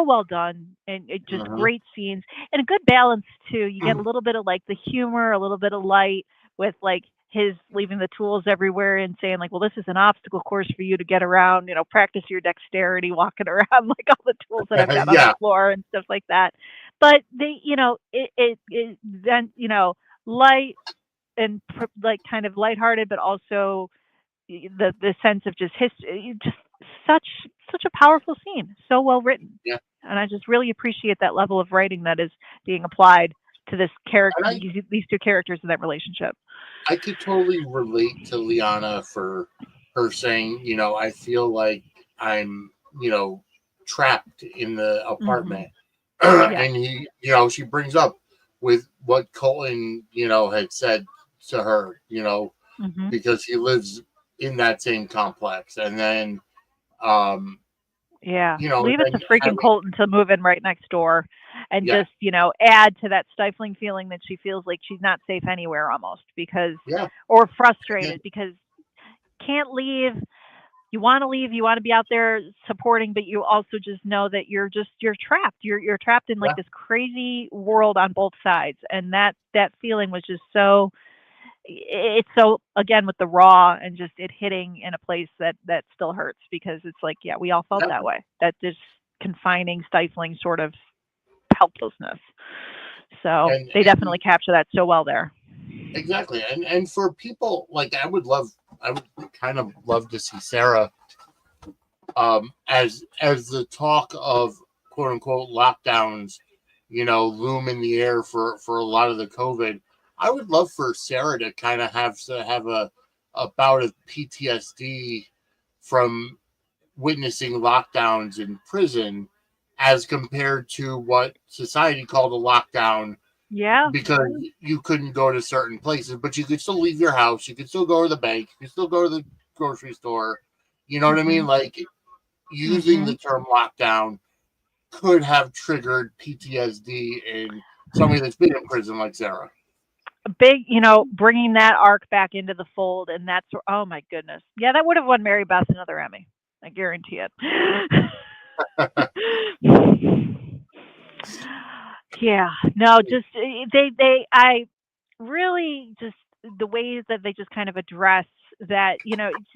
well done, and it just hmm, great scenes and a good balance too. You get a little bit of like the humor, a little bit of light with like his leaving the tools everywhere and saying like, well, this is an obstacle course for you to get around, practice your dexterity walking around like all the tools that I've got on the yeah, floor and stuff like that. But it then light and like kind of lighthearted, but also the sense of just history, just such such a powerful scene, so well written, yeah. and I just really appreciate that level of writing that is being applied to this character, And these two characters in that relationship. I could totally relate to Liana for her saying, I feel like I'm, trapped in the Hmm. apartment. Yes. And she brings up with what Colton, had said to her, Hmm. because he lives in that same complex. And then, um, Yeah, leave it to then freaking having, Colton to move in right next door and yeah, just add to that stifling feeling that she feels like she's not safe anywhere almost, because yeah, or yeah, frustrated because can't leave. You want to leave, you want to be out there supporting, but you also just know that you're trapped. You're trapped in like yeah, this crazy world on both sides, and that feeling was just so. It's so again with the raw and just it hitting in a place that still hurts, because it's like yeah, we all felt yeah. that way. That just confining, stifling sort of helplessness. So they And definitely capture that so well there. exactly. And for people like, I would love I would kind of love to see Sarah as the talk of quote unquote lockdowns, loom in the air for a lot of the COVID. I would love for Sarah to kind of have a bout of PTSD from witnessing lockdowns in prison as compared to what society called a lockdown, Yeah. because you couldn't go to certain places, but you could still leave your house. You could still go to the bank. You could still go to the grocery store. You know what I mean? Like, using the term lockdown could have triggered PTSD in somebody that's been in prison like Sarah. Big, bringing that arc back into the fold, and that's, oh my goodness, yeah, that would have won Mary Beth another Emmy. I guarantee it. Yeah, no, just I really just the ways that they just kind of address that,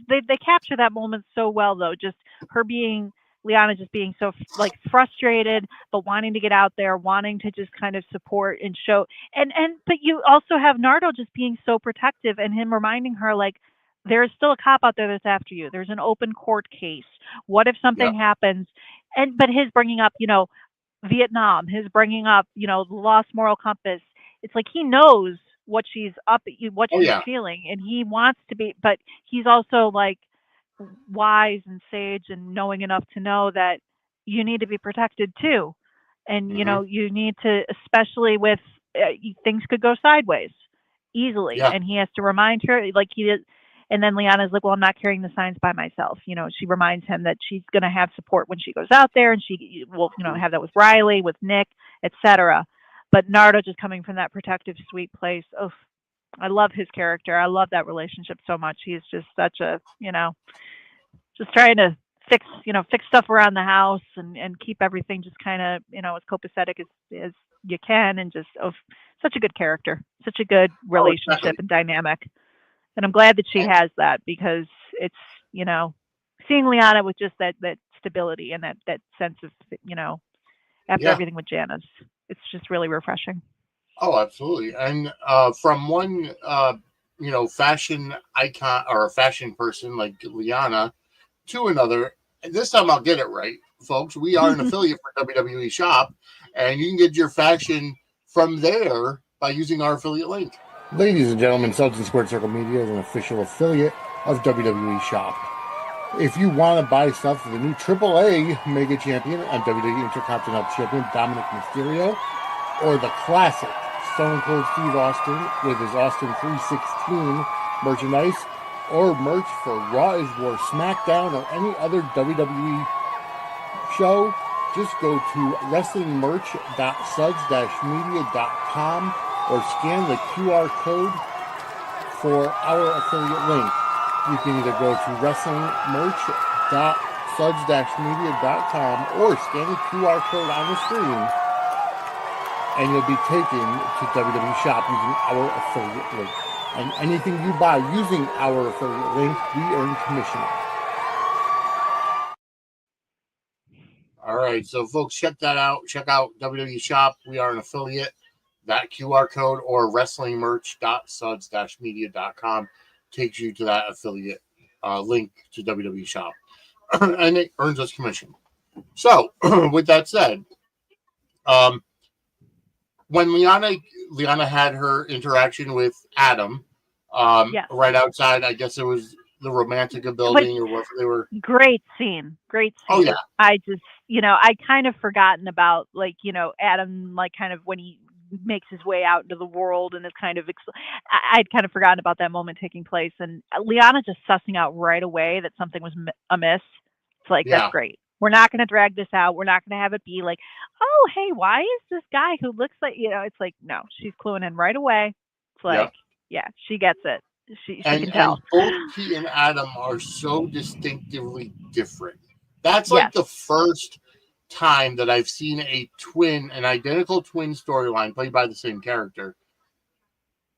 they capture that moment so well, though. Just her being Lianna, just being so like frustrated, but wanting to get out there, wanting to just kind of support and show, but you also have Nardo just being so protective, and him reminding her, like, there is still a cop out there that's after you. There's an open court case. What if something Yep. happens? But his bringing up, Vietnam, his bringing up, the lost moral compass. It's like he knows what she's what Oh she's yeah. feeling, and he wants to be, but he's also like wise and sage and knowing enough to know that you need to be protected too, and Mm-hmm. you need to, especially with things could go sideways easily, Yeah. and he has to remind her, like he did. And then Liana's like, well, I'm not carrying the signs by myself. She reminds him that she's going to have support when she goes out there, and she will, have that with Riley, with Nick, etc. But Nardo just coming from that protective, sweet place. Oh, I love his character. I love that relationship so much. He's just such a, just trying to fix stuff around the house, and keep everything just kind of, as copacetic as you can, and just, such a good character, such a good Oh, relationship exactly. and dynamic. And I'm glad that she And, has that, because it's, seeing Liana with just that stability and that sense of, after yeah. everything with Janice, it's just really refreshing. Oh, absolutely. And from one, fashion icon or a fashion person like Liana to another, and this time I'll get it right, folks. We are an affiliate for WWE Shop, and you can get your fashion from there by using our affiliate link. Ladies and gentlemen, Suds and Squared Circle Media is an official affiliate of WWE Shop. If you want to buy stuff for the new AAA Mega Champion and WWE Intercontinental Champion Dominic Mysterio, or the classic Stone Cold Steve Austin with his Austin 316 merchandise, or merch for Raw is War, SmackDown, or any other WWE show, just go to wrestlingmerch.suds-media.com or scan the QR code for our affiliate link. You can either go to wrestlingmerch.suds-media.com or scan the QR code on the screen, and you'll be taken to WWE Shop using our affiliate link. And anything you buy using our affiliate link, we earn commission. All right, so folks, check that out. Check out WWE Shop. We are an affiliate. That QR code or wrestlingmerch.suds-media.com takes you to that affiliate link to WWE Shop, and it earns us commission. So, with that said, when Liana had her interaction with Adam, Yes. right outside, I guess it was the Romantica building or whatever they were. Great scene. Great scene. Oh yeah. I just, I kind of forgotten about, like, Adam, like, kind of when he makes his way out into the world and is kind of, I'd kind of forgotten about that moment taking place. And Liana just sussing out right away that something was amiss. It's like, Yeah. that's great. We're not going to drag this out. We're not going to have it be like, oh, hey, why is this guy who looks like, it's like, no, she's cluing in right away. It's like, yeah, she gets it. She can tell. And both he and Adam are so distinctively different. That's Yes. like the first time that I've seen an identical twin storyline played by the same character,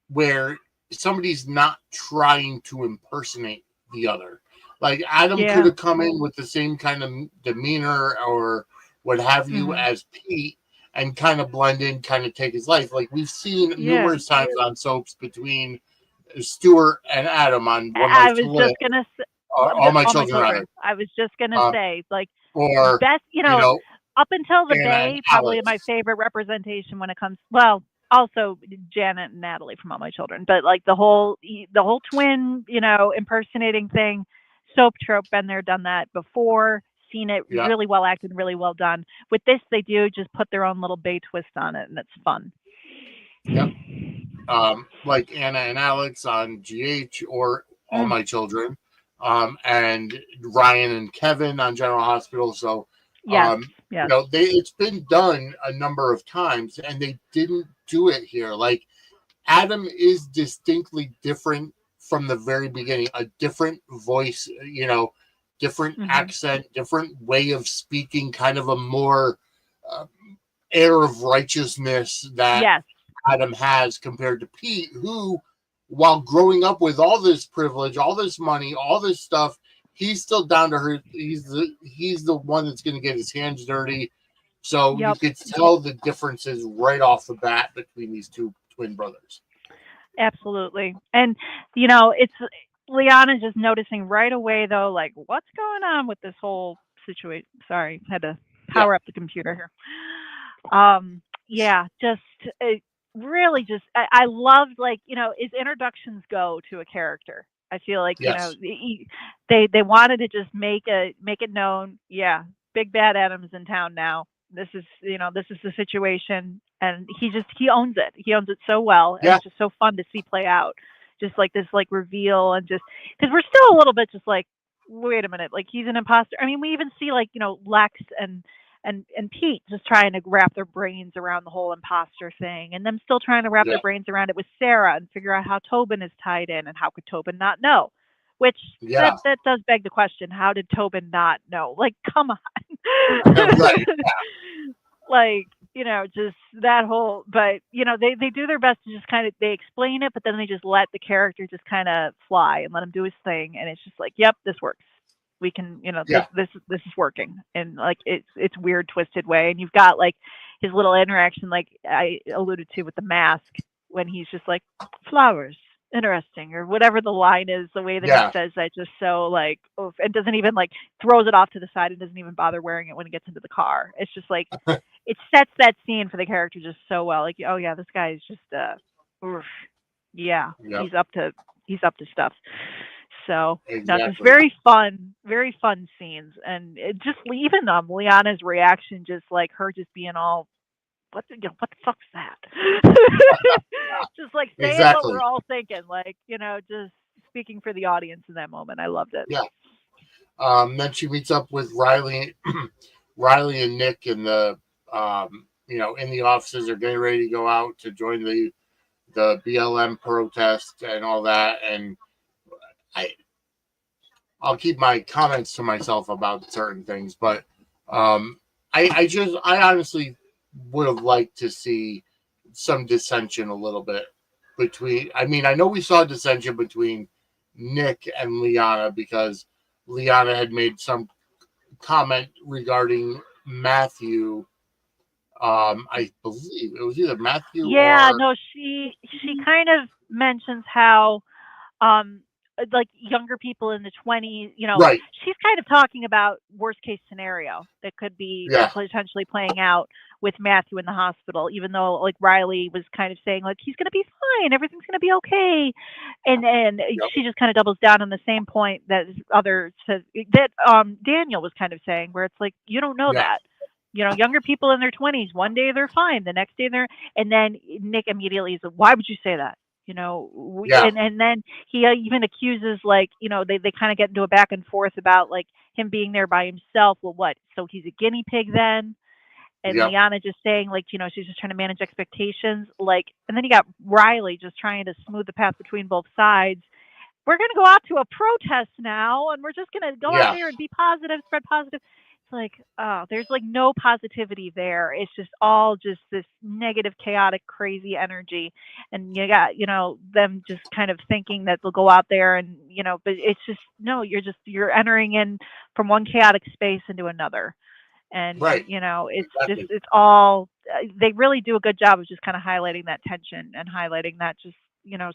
where somebody's not trying to impersonate the other. Like Adam could have come in with the same kind of demeanor or what have you as Pete and kind of blend in, kind of take his life. Like we've seen numerous times on soaps between Stuart and Adam on One I Life to was Live, just gonna say, All My all my Children Are, children. I was just gonna um, say, like, or best, you know up until the Anna and Bay, probably my Alex. favorite representation when it comes. Well, also Janet and Natalie from All My Children, but like the whole twin, impersonating thing, soap trope. Been there, done that before. Seen it, Yeah, really well acted, really well done. With this, they do just put their own little Bay twist on it, and it's fun. yep. Like Anna and Alex on GH or All Mm, My Children, and Ryan and Kevin on General Hospital. So, yes, you yes. know, it's been done a number of times, and they didn't do it here. Like Adam is distinctly different from the very beginning, a different voice, different Hmm. accent, different way of speaking, kind of a more uh, air of righteousness that Yes. Adam has compared to Pete, who, while growing up with all this privilege, all this money, all this stuff, he's still down to her. He's the one that's going to get his hands dirty. So you Yep. could tell the differences right off the bat between these two twin brothers. Absolutely. And it's Liana's just noticing right away though, like what's going on with this whole situation. Sorry, had to Yeah. power up the computer here. Yeah, just really just I loved, like, as introductions go to a character. I feel like, Yes. they wanted to just make it known, yeah, Big Bad Adam's in town now. This is the situation, and he owns it. He owns it so well, and Yeah. it's just so fun to see play out. Just like this, like, reveal, and just because we're still a little bit just like, wait a minute, like he's an imposter. I mean, we even see, like, Lex and Pete just trying to wrap their brains around the whole imposter thing, and them still trying to wrap their Yeah. brains around it with Sarah and figure out how Tobin is tied in, and how could Tobin not know? Which that Yeah. that does beg the question: how did Tobin not know? Like, come on. Right. Like, just that whole. But they do their best to just kind of, they explain it, but then they just let the character just kind of fly and let him do his thing, and it's just like, yep, this works. We can, this Yeah. this is working, and like it's weird, twisted way. And you've got like his little interaction, like I alluded to with the mask, when he's just like, flowers, interesting, or whatever the line is. The way that he Yeah. says that, just so like, oof, and doesn't even, like, throws it off to the side and doesn't even bother wearing it when he gets into the car. It's just like, it sets that scene for the character just so well. Like, oh yeah, this guy is just oof, yeah, Yep. he's up to stuff. So no, just Exactly. very fun scenes, and it just, even Liana's reaction, just like her just being all, what the fuck's that? Just like saying what we're Exactly. all thinking, like, just speaking for the audience in that moment. I loved it. Yeah. Then she meets up with Riley, Riley and Nick in the in the offices. They're getting ready to go out to join the BLM protest and all that. And I I'll keep my comments to myself about certain things, but I honestly would have liked to see some dissension a little bit between. I mean, I know we saw dissension between Nick and Liana because Liana had made some comment regarding Matthew. I believe it was either Matthew Yeah, or no, she kind of mentions how, um like, younger people in the 20s, right. she's kind of talking about worst case scenario that could be Yeah. potentially playing out with Matthew in the hospital, even though, like, Riley was kind of saying, like, he's going to be fine, everything's going to be okay. And Yep. she just kind of doubles down on the same point that others says, that Daniel was kind of saying, where it's like, you don't know Yeah. that. Younger people in their 20s, one day they're fine, the next day they're, and then Nick immediately is like, why would you say that? Yeah. And then he even accuses, like, they kind of get into a back and forth about, like, him being there by himself. Well, what? So he's a guinea pig then? And Yep. Liana just saying, like, she's just trying to manage expectations. Like, and then you got Riley just trying to smooth the path between both sides. We're going to go out to a protest now, and we're just going to go out Yeah. there and be positive, spread positive. It's like, oh, there's like no positivity there. It's just all just this negative, chaotic, crazy energy. And you got, them just kind of thinking that they'll go out there and, but it's just, no, you're entering in from one chaotic space into another. And, Right. it's Exactly. all, they really do a good job of just kind of highlighting that tension and highlighting that just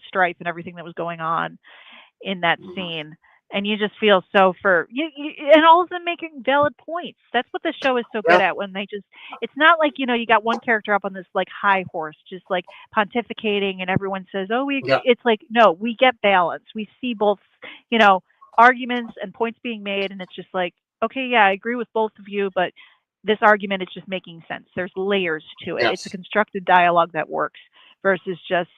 strife and everything that was going on in that scene. And you just feel so for you, and all of them making valid points. That's what the show is so good at, when they just, it's not like, you got one character up on this like high horse, just like pontificating, and everyone says, oh, we agree. It's like, no, we get balance. We see both, arguments and points being made. And it's just like, okay, yeah, I agree with both of you, but this argument is just making sense. There's layers to it. It's a constructed dialogue that works versus just,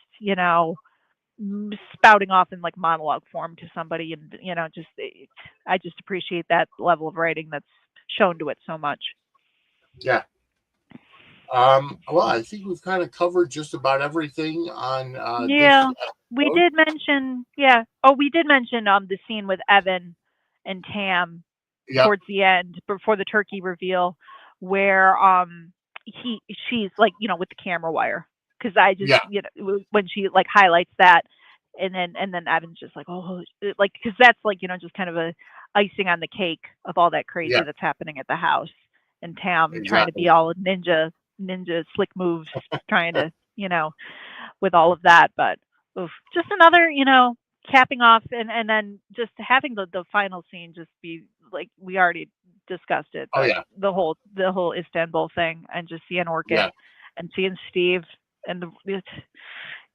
spouting off in like monologue form to somebody, and I just appreciate that level of writing that's shown to it so much. Well, I think we've kind of covered just about everything on this we did mention the scene with Evan and Tam towards the end before the turkey reveal, where she's like, with the camera wire, because I just when she like highlights that, and then Evan's just like, oh, like, because that's like, just kind of a icing on the cake of all that crazy that's happening at the house, and Tam trying to be all ninja slick moves, trying to with all of that. But just another capping off, and then just having the final scene just be like, we already discussed it, but the whole Istanbul thing, and just seeing Orchid and seeing Steve, and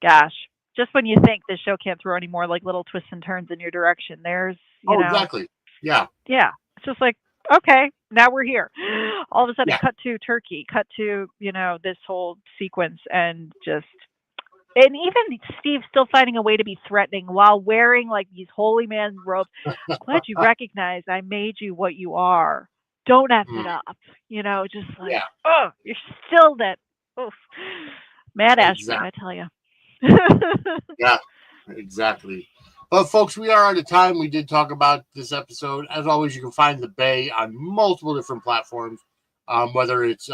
gosh, just when you think this show can't throw any more like little twists and turns in your direction, there's exactly. It's just like, okay, now we're here. All of a sudden, cut to Turkey, cut to this whole sequence, and even Steve still finding a way to be threatening while wearing like these holy man robes. Glad you recognize I made you what you are. Don't F it up. Just like, oh, you're still that. Oof. Mad Ashby, I tell you. Exactly. But folks, we are out of time. We did talk about this episode. As always, you can find The Bay on multiple different platforms, whether it's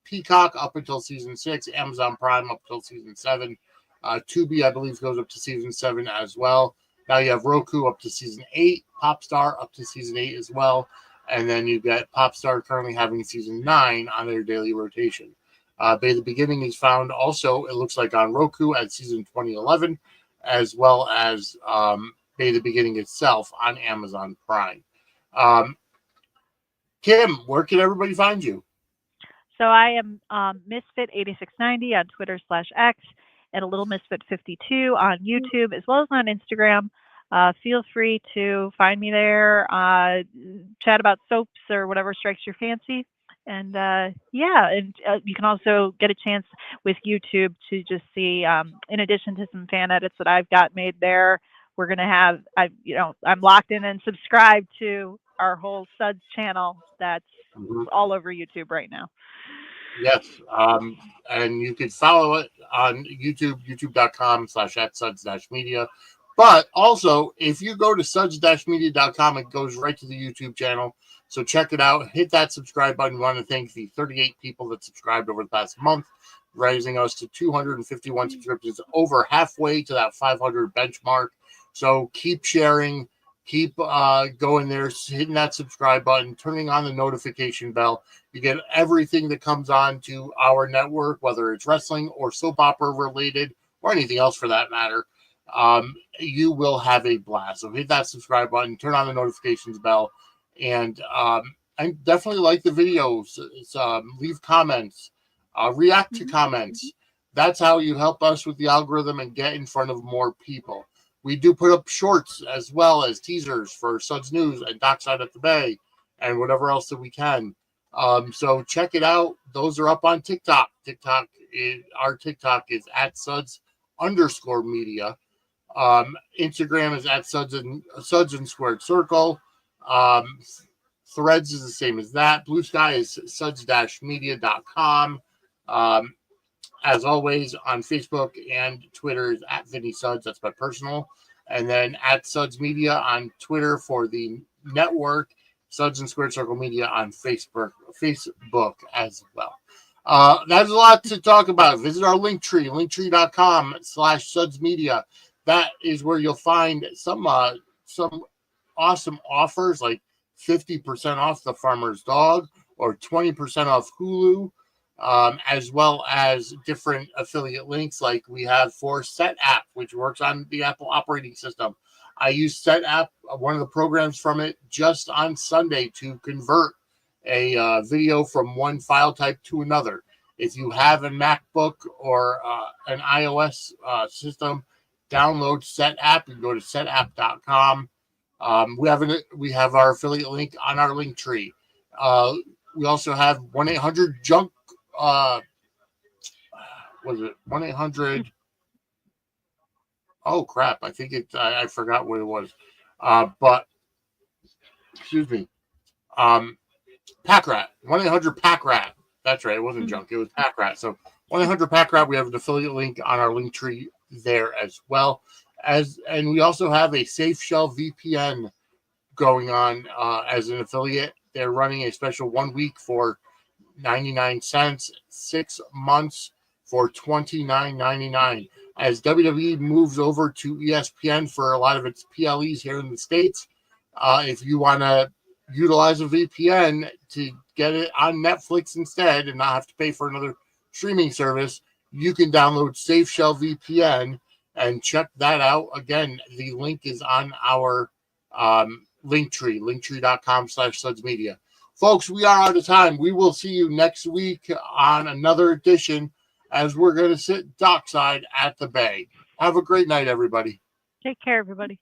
Peacock up until season 6, Amazon Prime up until season 7, Tubi, I believe, goes up to season 7 as well. Now you have Roku up to season 8, Popstar up to season 8 as well, and then you get Popstar currently having season 9 on their daily rotation. Bay the Beginning is found also, it looks like, on Roku at season 2011, as well as Bay the Beginning itself on Amazon Prime. Kim, where can everybody find you? So I am Misfit8690 on Twitter/X, and a Little Misfit 52 on YouTube, as well as on Instagram. Feel free to find me there, chat about soaps or whatever strikes your fancy. And you can also get a chance with YouTube to just see, in addition to some fan edits that I've got made there, we're going to have, I'm locked in and subscribed to our whole Suds channel that's all over YouTube right now. Yes. And you can follow it on YouTube, youtube.com/@suds-media. But also, if you go to suds-media.com, it goes right to the YouTube channel. So check it out. Hit that subscribe button. We want to thank the 38 people that subscribed over the past month, raising us to 251 subscriptions, over halfway to that 500 benchmark. So keep sharing. Keep going there, hitting that subscribe button, turning on the notification bell. You get everything that comes on to our network, whether it's wrestling or soap opera related or anything else for that matter. You will have a blast. So hit that subscribe button, turn on the notifications bell, and I definitely like the videos. Leave comments, react to comments. That's how you help us with the algorithm and get in front of more people. We do put up shorts as well as teasers for Suds News and Dockside at the Bay and whatever else that we can. So check it out. Those are up on TikTok. Our TikTok is @Suds_media. Instagram is @Suds and Squared Circle. Threads is the same as that. Blue Sky is suds-media.com. As always, on Facebook and Twitter is @VinnySuds. That's my personal. And then @Suds Media on Twitter for the network. Suds and Squared Circle Media on Facebook as well. That's a lot to talk about. Visit our Linktree, linktree.com/Suds Media. That is where you'll find some awesome offers, like 50% off The Farmer's Dog or 20% off Hulu. as well as different affiliate links like we have for Set App, which works on the Apple operating system. I use Set App, one of the programs from it, just on Sunday to convert a video from one file type to another. If you have a MacBook or an iOS system, download Set App. You can go to setapp.com. We have our affiliate link on our Linktree. We also have 1-800-JUNK. Was it 1-800? Oh crap! I think I forgot what it was. But excuse me. Pack Rat. 1-800-Pack Rat. That's right. It wasn't junk. It was Pack Rat. So 1-800-Pack Rat. We have an affiliate link on our Linktree there as well. And we also have a Safe Shell VPN going on as an affiliate. They're running a special 1 week for 99 cents, 6 months for $29.99. As WWE moves over to ESPN for a lot of its PLEs here in the States, if you want to utilize a VPN to get it on Netflix instead and not have to pay for another streaming service, you can download Safe Shell VPN and check that out. Again, the link is on our Linktree, linktree.com/Suds Media. Folks, we are out of time. We will see you next week on another edition as we're going to sit dockside at the Bay. Have a great night, everybody. Take care, everybody.